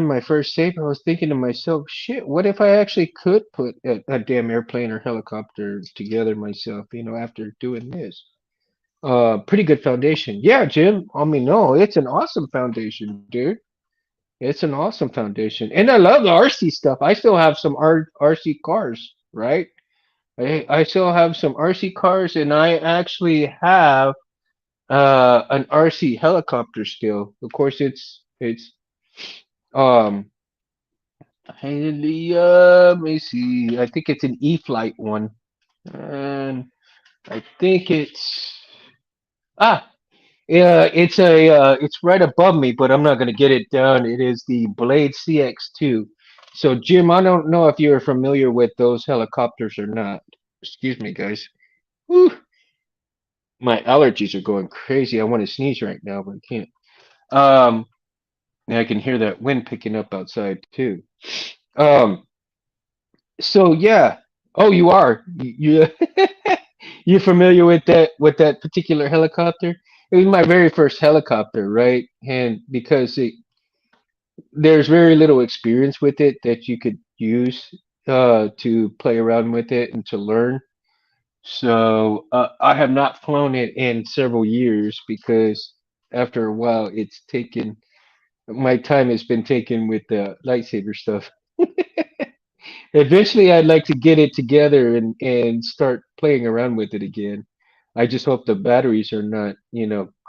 my first saber, I was thinking to myself, shit, what if I actually could put a damn airplane or helicopter together myself, after doing this? Pretty good foundation. Yeah, Jim. I mean, no, it's an awesome foundation, dude. It's an awesome foundation. And I love the RC stuff. I still have some RC cars, right? I still have some RC cars, and I actually have an RC helicopter still. Of course, it's um let me see. I think it's an E-flight one, and I think ah yeah, it's right above me, but I'm not gonna get it down. It is the Blade CX2. So Jim, I don't know if you're familiar with those helicopters or not. Excuse me, guys. Whew, my allergies are going crazy. I want to sneeze right now, but I can't. Um, and I can hear that wind picking up outside too. Um, so yeah. Oh, you are. You're familiar with that particular helicopter? It was my very first helicopter, right? And because there's very little experience with it that you could use to play around with it and to learn. So I have not flown it in several years because after a while, my time has been taken with the lightsaber stuff. Eventually, I'd like to get it together and start playing around with it again. I just hope the batteries are not,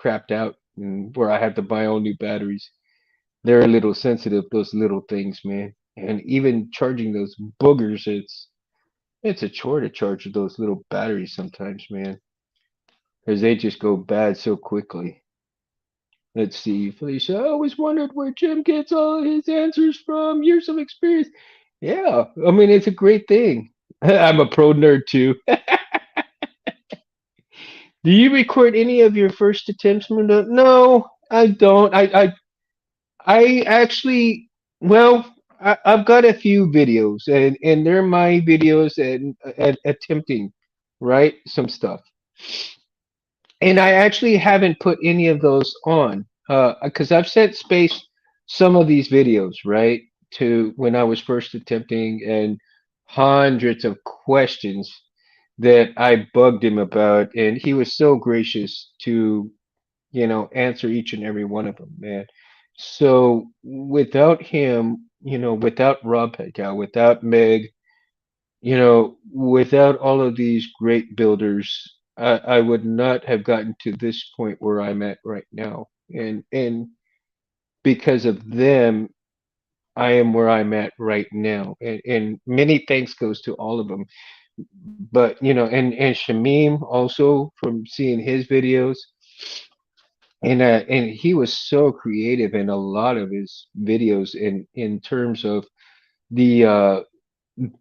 crapped out and where I have to buy all new batteries. They're a little sensitive, those little things, man. And even charging those boogers, it's a chore to charge those little batteries sometimes, man, because they just go bad so quickly. Let's see, Felicia. I always wondered where Jim gets all his answers from. Years of experience. Yeah, I mean it's a great thing. I'm a pro nerd too. Do you record any of your first attempts, Mundo? No, I don't. I actually, well, I've got a few videos, and they're my videos and at attempting, right, some stuff. And I actually haven't put any of those on, because I've sent Space some of these videos, right, to when I was first attempting, and hundreds of questions that I bugged him about, and he was so gracious to, answer each and every one of them, man. So without him, without Rob Petkow, without Meg, without all of these great builders, I would not have gotten to this point where I'm at right now. And because of them, I am where I'm at right now. And many thanks goes to all of them. But and Shamim also from seeing his videos, and he was so creative in a lot of his videos in terms of the uh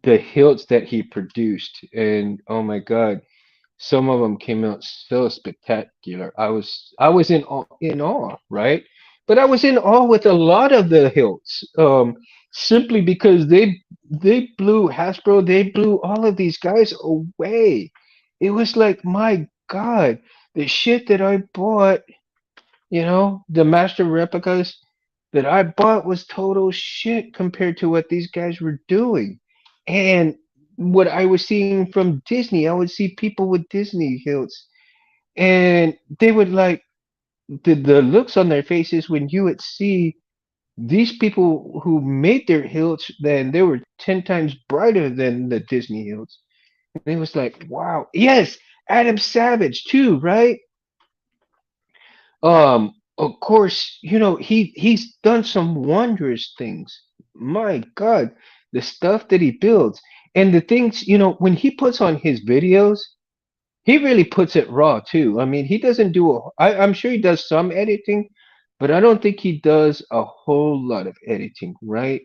the hilts that he produced. And oh my God, some of them came out so spectacular. I was in awe, right? But I was in awe with a lot of the hilts, simply because they blew Hasbro, they blew all of these guys away. It was like, my God, the shit that I bought, the master replicas that I bought was total shit compared to what these guys were doing. And what I was seeing from Disney, I would see people with Disney hilts, and they would like the looks on their faces when you would see these people who made their hilts, then they were 10 times brighter than the Disney hilts. And it was like, wow. Yes, Adam Savage too, right? Of course, he's done some wondrous things. My God, the stuff that he builds and the things, when he puts on his videos, he really puts it raw too. I mean, he doesn't do I'm sure he does some editing, but I don't think he does a whole lot of editing, right?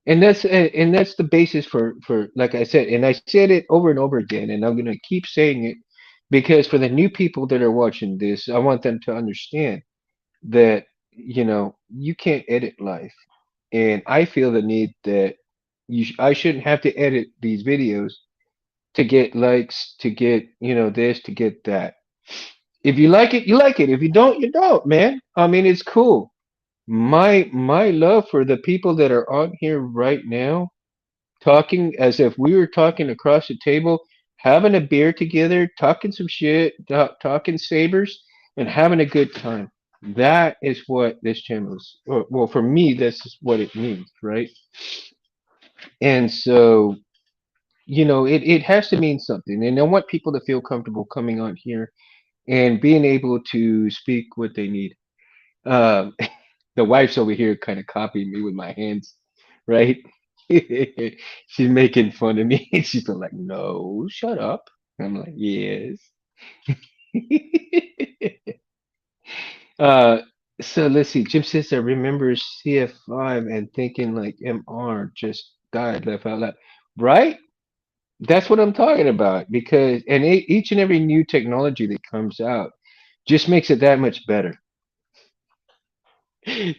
And that's the basis for like I said, and I said it over and over again, and I'm gonna keep saying it because for the new people that are watching this, I want them to understand that you can't edit life, and I feel the need that I shouldn't have to edit these videos to get likes, to get this, to get that. If you like it, you like it. If you don't, you don't, man. I mean, it's cool. My love for the people that are on here right now, talking as if we were talking across the table, having a beer together, talking some shit, talking sabers, and having a good time. That is what this channel is. Well, for me, this is what it means, right? And so, it has to mean something. And I want people to feel comfortable coming on here and being able to speak what they need. Um, the wife's over here kind of copying me with my hands, right? She's making fun of me. She's like, "No, shut up." I'm like, "Yes." uh, so let's see. Jim says I remember CF5 and thinking like MR just died, laugh out loud. Right? That's what I'm talking about because each and every new technology that comes out just makes it that much better.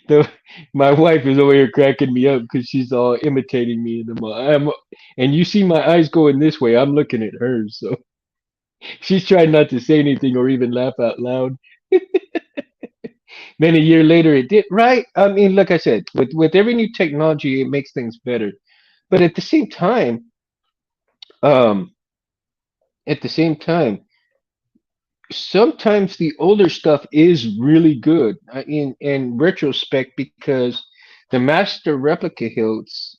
The, my wife is over here cracking me up because she's all imitating me. And you see my eyes going this way. I'm looking at her, so she's trying not to say anything or even laugh out loud. Then a year later, it did right. I mean, like I said, with every new technology, it makes things better. But um, at the same time, sometimes the older stuff is really good in retrospect because the master replica hilts,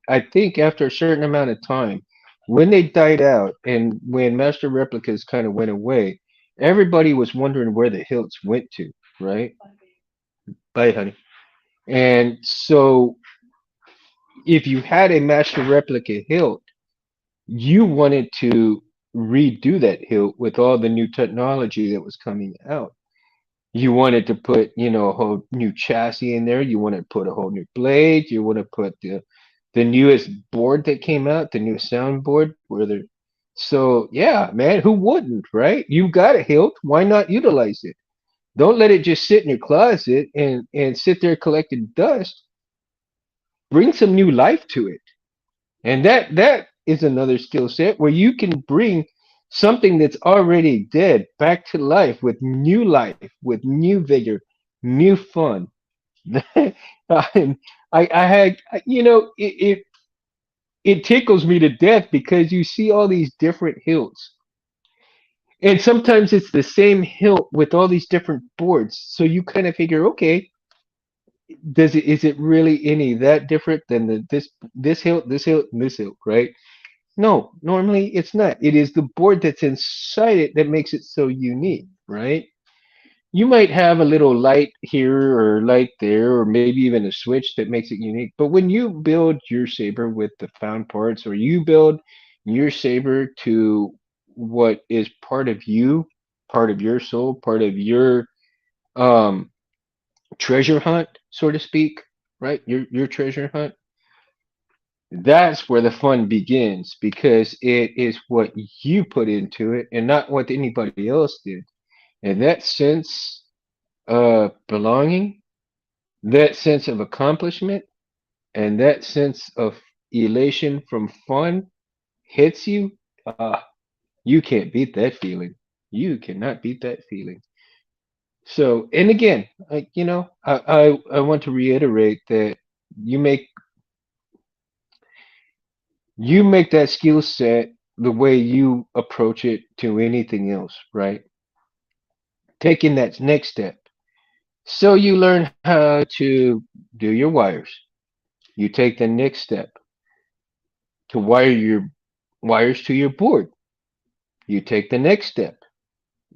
I think after a certain amount of time, when they died out and when master replicas kind of went away, everybody was wondering where the hilts went to, right? Bye, honey. And so if you had a master replica hilt, you wanted to redo that hilt with all the new technology that was coming out. You wanted to put, a whole new chassis in there. You want to put a whole new blade. You want to put the newest board that came out, the new soundboard, where they're So yeah, man, who wouldn't, right? You got a hilt, why not utilize it? Don't let it just sit in your closet and sit there collecting dust. Bring some new life to it. And that is another skill set where you can bring something that's already dead back to life, with new vigor, new fun. And I had, it tickles me to death because you see all these different hilts, and sometimes it's the same hilt with all these different boards. So you kind of figure, okay, does it is it really any that different than this hilt, this hilt, and this hilt, right? No, normally it's not. It is the board that's inside it that makes it so unique, right? You might have a little light here or light there, or maybe even a switch that makes it unique. But when you build your saber with the found parts, or you build your saber to what is part of you, part of your soul, part of your um, treasure hunt, so to speak, right? Your treasure hunt. That's where the fun begins because it is what you put into it and not what anybody else did. And that sense of belonging, that sense of accomplishment, and that sense of elation from fun hits you, you can't beat that feeling. You cannot beat that feeling. So, and again, I want to reiterate that you make you make that skill set the way you approach it to anything else, right? Taking that next step. So you learn how to do your wires. You take the next step to wire your wires to your board. You take the next step.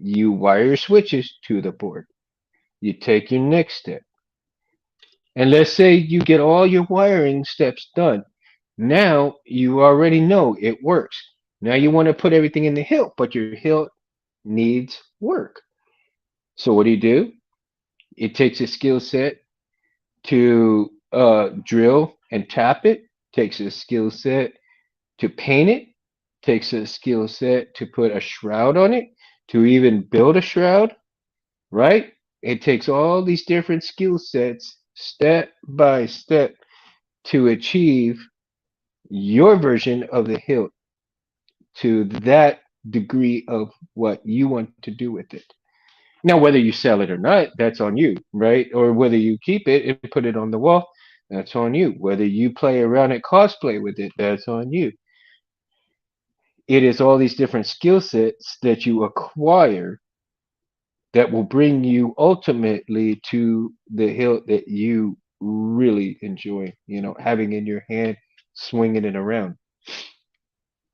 You wire your switches to the board. You take your next step. And let's say you get all your wiring steps done. Now you already know it works. Now you want to put everything in the hilt, but your hilt needs work. So what do? It takes a skill set to drill and tap it, takes a skill set to paint it, takes a skill set to put a shroud on it, to even build a shroud, right? It takes all these different skill sets step by step to achieve your version of the hilt to that degree of what you want to do with it. Now, whether you sell it or not, that's on you, right? Or whether you keep it and put it on the wall, that's on you. Whether you play around and cosplay with it, that's on you. It is all these different skill sets that you acquire that will bring you ultimately to the hilt that you really enjoy, having in your hand, swinging it around.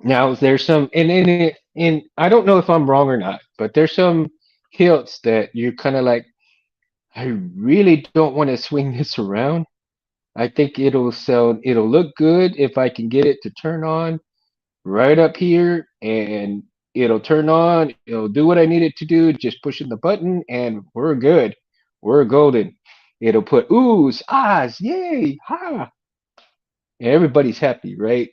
Now, there's some, and I don't know if I'm wrong or not, but there's some hilts that you're kind of like, I really don't want to swing this around. I think it'll look good if I can get it to turn on right up here, and it'll turn on, it'll do what I need it to do, just pushing the button, and we're good. We're golden. It'll put oohs, ahs, yay, ha. Everybody's happy, right?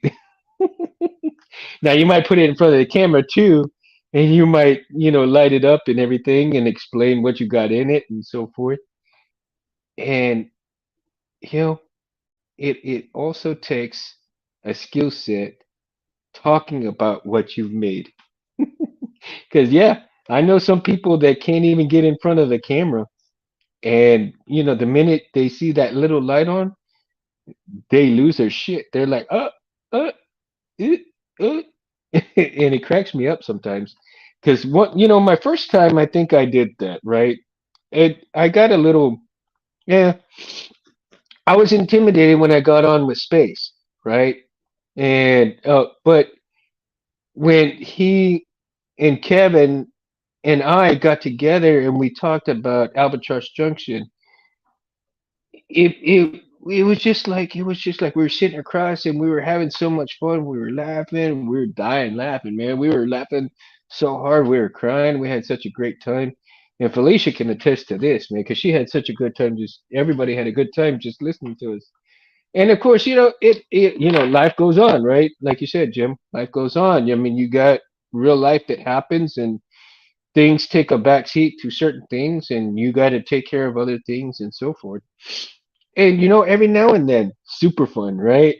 Now you might put it in front of the camera too, and you might, light it up and everything and explain what you got in it and so forth. And you know, it also takes a skill set talking about what you've made. Because yeah, I know some people that can't even get in front of the camera, and the minute they see that little light on, they lose their shit. They're like, uh, it, uh. And it cracks me up sometimes. Because my first time I think I did that, right? I got a little, yeah, I was intimidated when I got on with space, right? And but when he and Kevin and I got together and we talked about Albatross Junction, it was just like we were sitting across and we were having so much fun. We were laughing, we were dying laughing, man. We were laughing so hard, we were crying. We had such a great time. And Felicia can attest to this, man, because she had such a good time. Just everybody had a good time just listening to us. And of course, life goes on, right? Like you said, Jim, life goes on. I mean, you got real life that happens, and things take a backseat to certain things, and you got to take care of other things and so forth. And every now and then, super fun, right?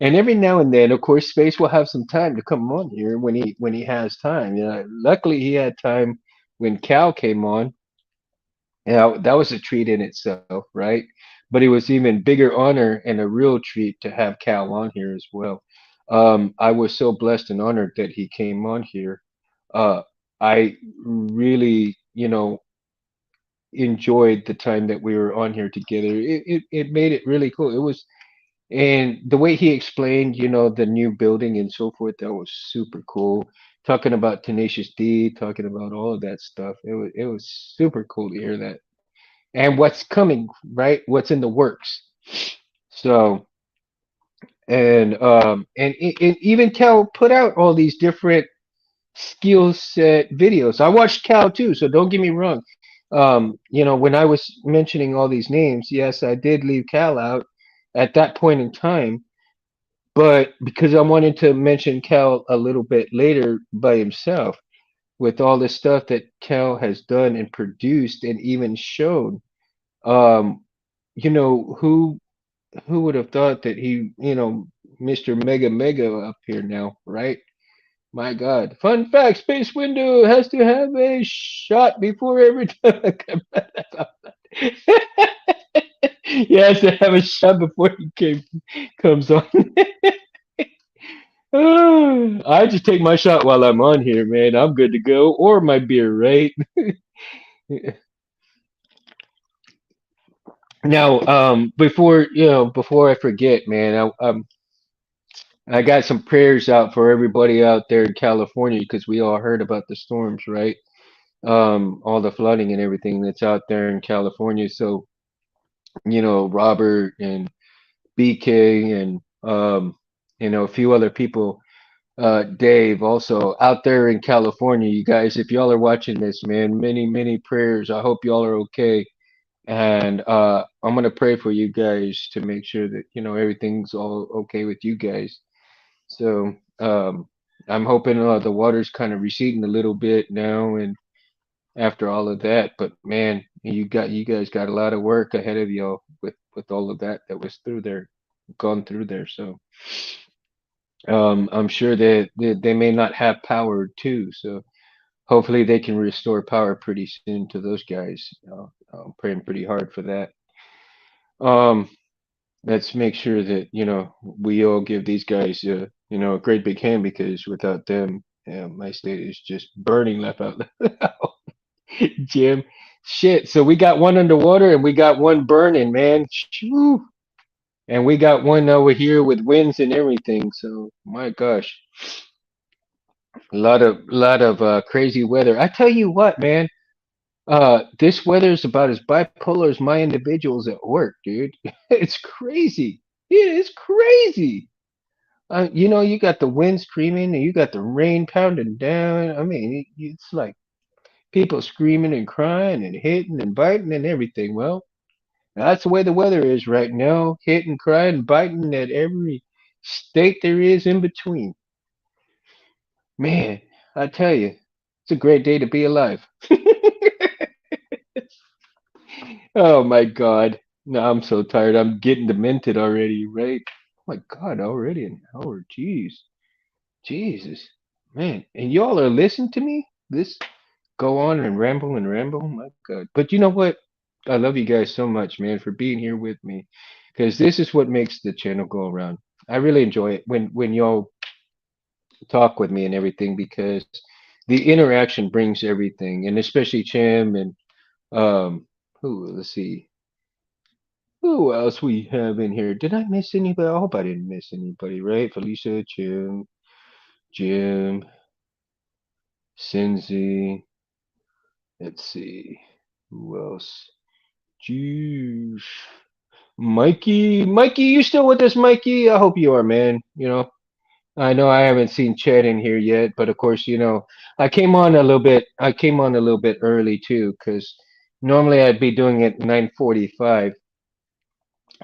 And every now and then, of course, Space will have some time to come on here when he has time. Luckily he had time when Cal came on. That was a treat in itself, right? But it was even bigger honor and a real treat to have Cal on here as well. I was so blessed and honored that he came on here. Uh, I really, enjoyed the time that we were on here together. It made it really cool. It was, and the way he explained, the new building and so forth, that was super cool. Talking about Tenacious D, talking about all of that stuff. It was super cool to hear that. And what's coming, right? What's in the works. So, and even Cal put out all these different skill set videos. I watched Cal too, so don't get me wrong. When I was mentioning all these names, yes, I did leave Cal out at that point in time, but because I wanted to mention Cal a little bit later by himself, with all the stuff that Cal has done and produced and even shown. Um, who would have thought that Mr. Mega Mega up here now, right? My God. Fun fact, Space Window has to have a shot before every time I come back. He has to have a shot before comes on. I just take my shot while I'm on here, man. I'm good to go. Or my beer, right? Now, before I forget, man, I got some prayers out for everybody out there in California because we all heard about the storms, right? All the flooding and everything that's out there in California. So, Robert and BK and a few other people, Dave also out there in California. You guys, if y'all are watching this, man, many, many prayers. I hope y'all are okay. And I'm gonna pray for you guys to make sure that everything's all okay with you guys. So I'm hoping the water's kind of receding a little bit now, and after all of that. But man, you guys got a lot of work ahead of y'all with all of that was through there, gone through there. So I'm sure that they may not have power too. So hopefully they can restore power pretty soon to those guys. I'm praying pretty hard for that. Um, let's make sure that we all give these guys a great big hand because without them, my state is just burning left out. Jim. Shit. So we got one underwater and we got one burning, man. Shoo. And we got one over here with winds and everything. So my gosh, a lot of crazy weather. I tell you what, man. This weather is about as bipolar as my individuals at work, dude. It's crazy. It is crazy. You got the wind screaming and you got the rain pounding down. I mean, it's like people screaming and crying and hitting and biting and everything. Well, that's the way the weather is right now. Hitting, crying, biting at every state there is in between. Man, I tell you, it's a great day to be alive. Oh my God. No, I'm so tired. I'm getting demented already, right? Oh my God, already an hour. Jeez. Jesus. Man. And y'all are listening to me? This go on and ramble and ramble. My God. But you know what? I love you guys so much, man, for being here with me. Because this is what makes the channel go around. I really enjoy it when y'all talk with me and everything because the interaction brings everything, and especially Cham and who let's see who else we have in here. Did I miss anybody? I hope I didn't miss anybody, right? Felicia, Jim, Cinzy. Let's see who else. Jeez. Mikey, you still with us, Mikey? I hope you are, man. I know I haven't seen Chad in here yet, but of course, I came on a little bit. I came on a little bit early too, because normally I'd be doing it 9:45,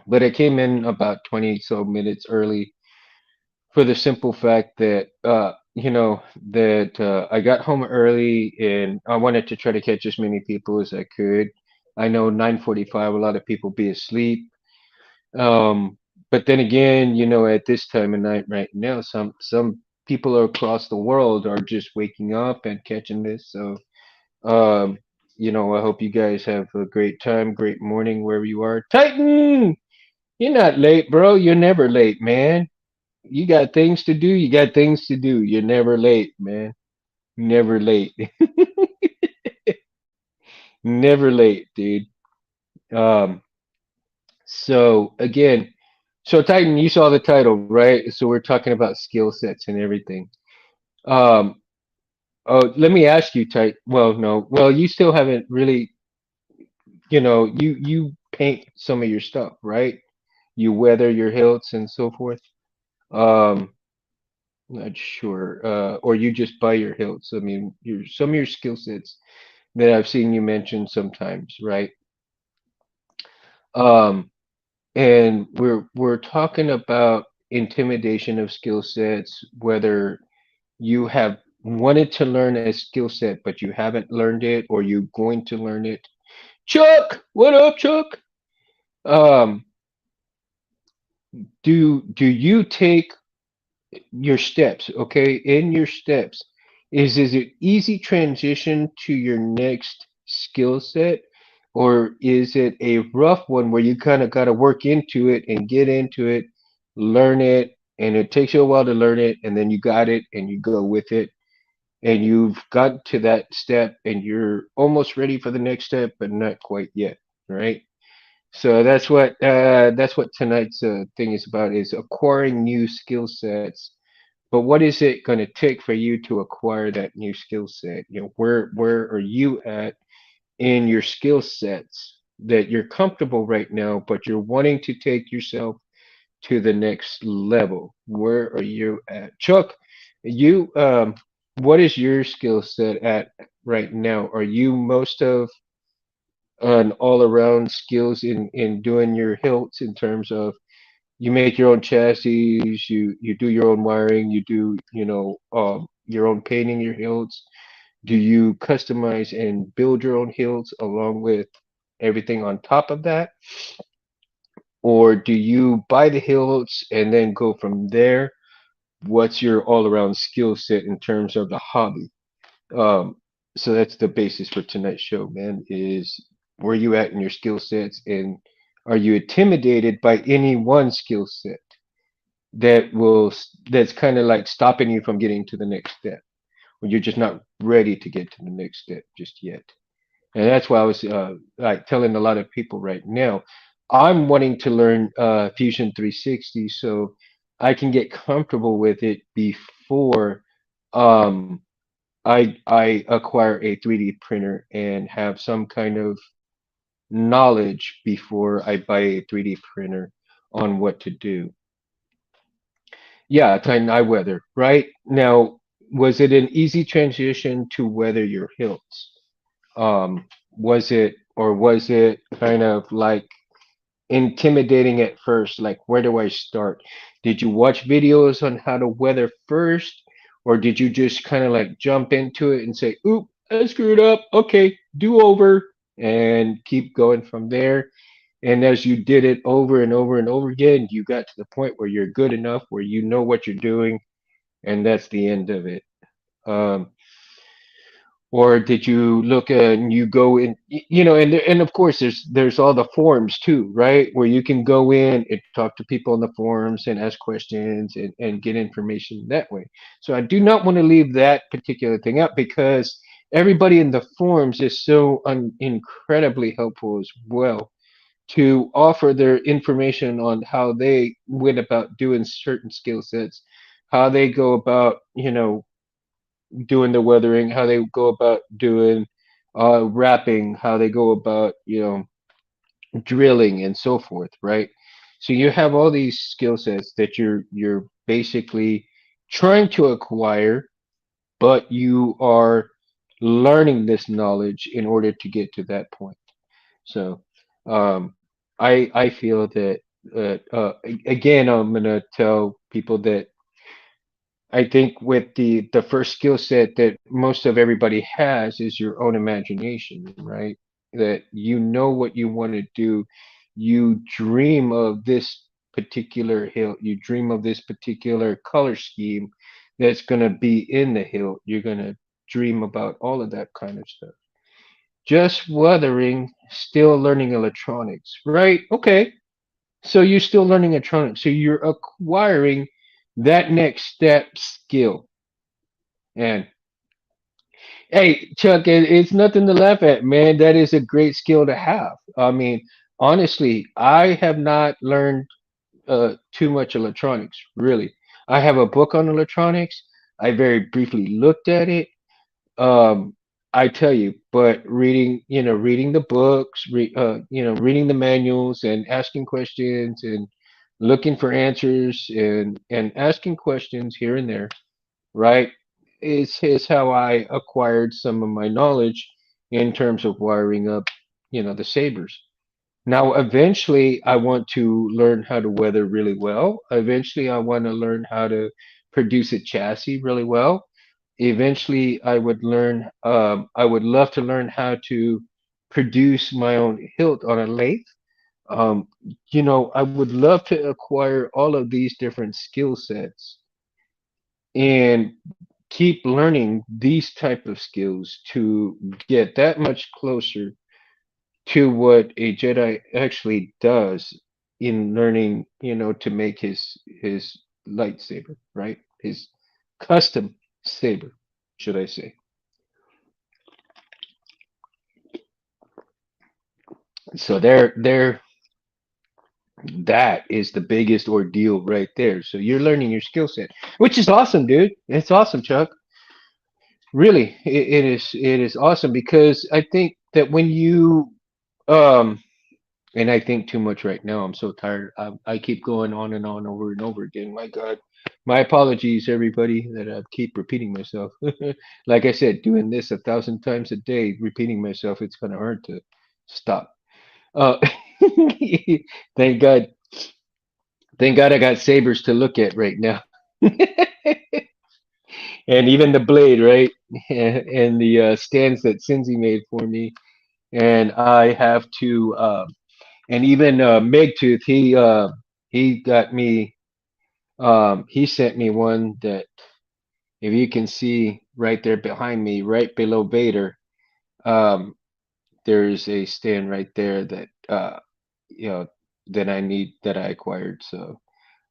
but I came in about 20 so minutes early for the simple fact that that I got home early and I wanted to try to catch as many people as I could. I know 9:45, a lot of people be asleep. Um, but then again, at this time of night right now, some people across the world are just waking up and catching this. So, um, I hope you guys have a great time, great morning wherever you are. Titan, you're not late, bro. You're never late, man. You got things to do. You got things to do. You're never late, man. Never late. Never late, dude. Um, so again, so Titan, you saw the title, right? So we're talking about skill sets and everything. Um, oh, let me ask you, Titan. Well, no. Well, you still haven't really, you paint some of your stuff, right? You weather your hilts and so forth. Um, not sure. Or you just buy your hilts. I mean, some of your skill sets that I've seen you mention sometimes, right? Um, and we're talking about intimidation of skill sets, whether you have wanted to learn a skill set but you haven't learned it or you're going to learn it. Chuck, what up, Chuck? Um, do you take your steps, okay? In your steps, is it easy transition to your next skill set, or is it a rough one where you kind of got to work into it and get into it, learn it, and it takes you a while to learn it, and then you got it and you go with it, and you've got to that step and you're almost ready for the next step, but not quite yet, right? So that's what tonight's thing is about, is acquiring new skill sets. But what is it going to take for you to acquire that new skill set? Where are you at in your skill sets that you're comfortable right now, but you're wanting to take yourself to the next level? Where are you at? Chuck, what is your skill set at right now? Are you most of an all around skills in doing your hilts in terms of you make your own chassis, you do your own wiring, you do, your own painting your hilts. Do you customize and build your own hilts along with everything on top of that? Or do you buy the hilts and then go from there? What's your all around skill set in terms of the hobby? Um, so that's the basis for tonight's show, man, is where you at in your skill sets, and are you intimidated by any one skill set that's kind of like stopping you from getting to the next step, or you're just not ready to get to the next step just yet? And that's why I was like telling a lot of people right now, I'm wanting to learn Fusion 360 so I can get comfortable with it before um, I acquire a 3D printer and have some kind of knowledge before I buy a 3D printer on what to do. Yeah, Titan Eye Weather, right? Now, was it an easy transition to weather your hilts? Was it kind of like intimidating at first? Like, where do I start? Did you watch videos on how to weather first, or did you just kind of like jump into it and say, "Oop, I screwed up. Okay, do over," and keep going from there? And as you did it over and over and over again, you got to the point where you're good enough, where you know what you're doing, and that's the end of it. Um, or did you look and you go in, and of course there's all the forums too, right? Where you can go in and talk to people on the forums and ask questions and get information that way. So I do not want to leave that particular thing out because everybody in the forums is so incredibly helpful as well to offer their information on how they went about doing certain skill sets, how they go about, doing the weathering, how they go about doing wrapping, how they go about, drilling and so forth, right? So you have all these skill sets that you're basically trying to acquire, but you are learning this knowledge in order to get to that point. So um, I feel that again, I'm gonna tell people that I think with the first skill set that most of everybody has is your own imagination, right? That you know what you want to do. You dream of this particular hill. You dream of this particular color scheme that's going to be in the hill. You're going to dream about all of that kind of stuff. Just weathering, still learning electronics, right? Okay. So you're still learning electronics. So you're acquiring that next step skill. And hey, Chuck, it's nothing to laugh at, man. That is a great skill to have. I mean, honestly, I have not learned too much electronics, really. I have a book on electronics. I very briefly looked at it. Um, I tell you, but reading the books, reading the manuals and asking questions and looking for answers and asking questions here and there, right? Is how I acquired some of my knowledge in terms of wiring up, the Sabers. Now, eventually, I want to learn how to weather really well. Eventually, I want to learn how to produce a chassis really well. Eventually, I would love to learn how to produce my own hilt on a lathe. Um, I would love to acquire all of these different skill sets and keep learning these type of skills to get that much closer to what a Jedi actually does in learning, to make his lightsaber, right? His custom saber, should I say. So there that is the biggest ordeal right there. So you're learning your skill set, which is awesome, dude. It's awesome, Chuck. Really, it is awesome because I think that when you um and I think too much right now. I'm so tired. I keep going on and on over and over again. My God, my apologies, everybody, that I keep repeating myself. Like I said, doing this 1,000 times a day, repeating myself, it's kind of hard to stop. Uh, thank God, thank God I got sabers to look at right now, and even the blade, right, and the stands that Cindy made for me, and I have to. And even Megtooth, he got me. He sent me one that, if you can see right there behind me, right below Vader, um, there's a stand right there that you know that I need that I acquired. So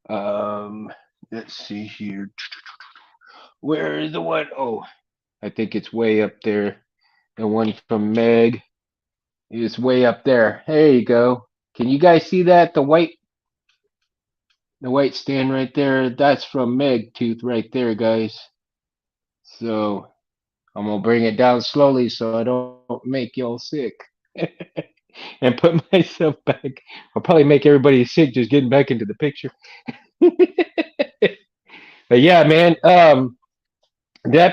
um, let's see here. Where is the one? Oh, I think it's way up there. The one from Meg is way up there. There you go. Can you guys see that? The white stand right there, that's from Meg Tooth right there, guys. So I'm gonna bring it down slowly so I don't make y'all sick. And put myself back. I'll probably make everybody sick just getting back into the picture. But yeah, man, that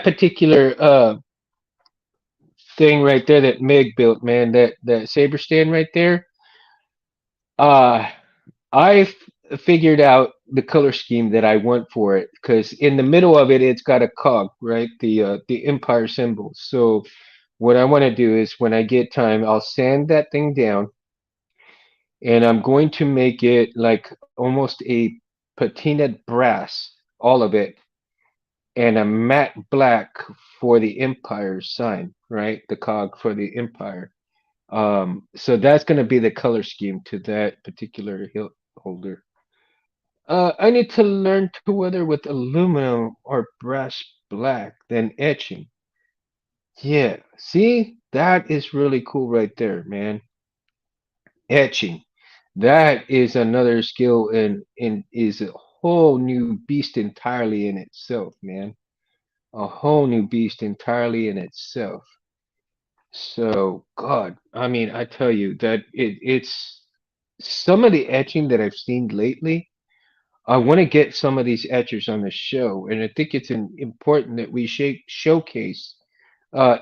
particular thing right there that Meg built, man, that saber stand right there, uh I figured out the color scheme that I want for it because in the middle of it, it's got a cog, right? The Empire symbol. So what I want to do is when I get time, I'll sand that thing down, and I'm going to make it like almost a patina brass, all of it, and a matte black for the Empire sign, right? The cog for the Empire. So that's going to be the color scheme to that particular hilt holder. I need to learn to weather with aluminum or brass black, then etching. Yeah, see, that is really cool right there, man. Etching. That is another skill and is a whole new beast entirely in itself, man. A whole new beast entirely in itself. So, God, I mean, I tell you that it's some of the etching that I've seen lately. I want to get some of these etchers on the show, and I think it's important that we showcase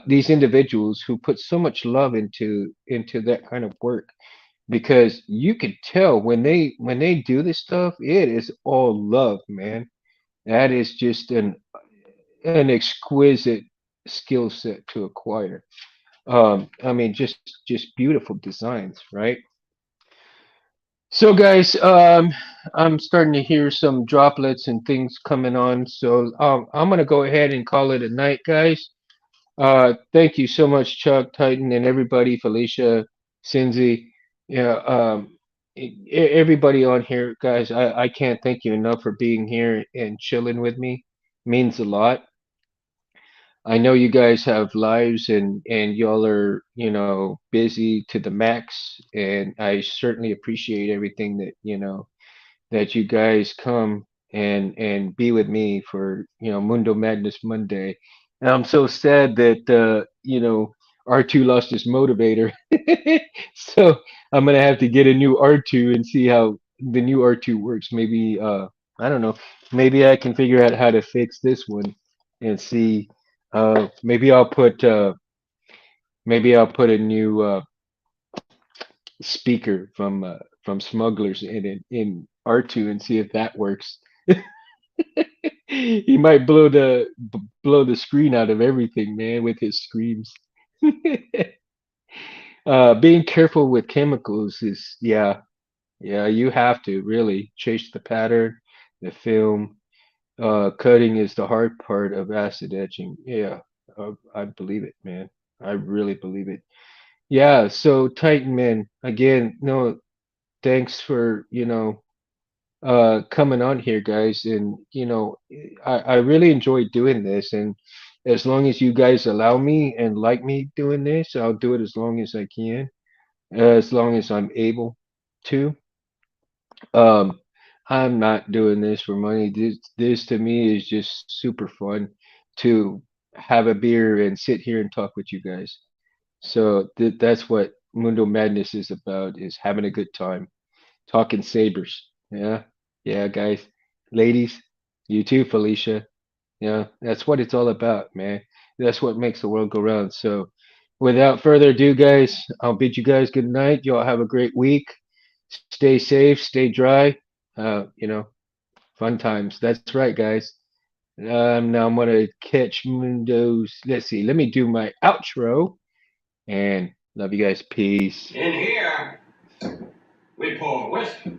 these individuals who put so much love into that kind of work because you could tell when they do this stuff, it is all love, man. That is just an exquisite skill set to acquire. I mean, just beautiful designs, right? So, guys, I'm starting to hear some droplets and things coming on. So, I'm gonna go ahead and call it a night, guys. Thank you so much, Chuck, Titan, and everybody, Felicia, Cindy. Yeah, everybody on here, guys. I can't thank you enough for being here and chilling with me. Means a lot. I know you guys have lives and y'all are, busy to the max, and I certainly appreciate everything that, that you guys come and be with me for Mundo Madness Monday. And I'm so sad that R2 lost his motivator, so I'm gonna have to get a new R2 and see how the new R2 works. Maybe I don't know. Maybe I can figure out how to fix this one and see. Maybe I'll put a new speaker from Smugglers in R2 and see if that works. He might blow the screen out of everything, man, with his screams. Being careful with chemicals is, yeah, yeah, you have to really chase the pattern, the film. Cutting is the hard part of acid etching. Yeah, I believe it, man. I really believe it. Yeah, so Titan Man, again, no, thanks for, coming on here, guys. And, I really enjoy doing this. And as long as you guys allow me and like me doing this, I'll do it as long as I can, as long as I'm able to. Um, I'm not doing this for money. This to me is just super fun to have a beer and sit here and talk with you guys. So that's what Mundo Madness is about, is having a good time, talking sabers. Yeah. Yeah, guys. Ladies, you too, Felicia. Yeah, that's what it's all about, man. That's what makes the world go round. So without further ado, guys, I'll bid you guys good night. Y'all have a great week. Stay safe, stay dry. Fun times. That's right, guys. Now I'm gonna catch Mundo's. Let's see. Let me do my outro. And love you guys. Peace. In here, we pour whiskey.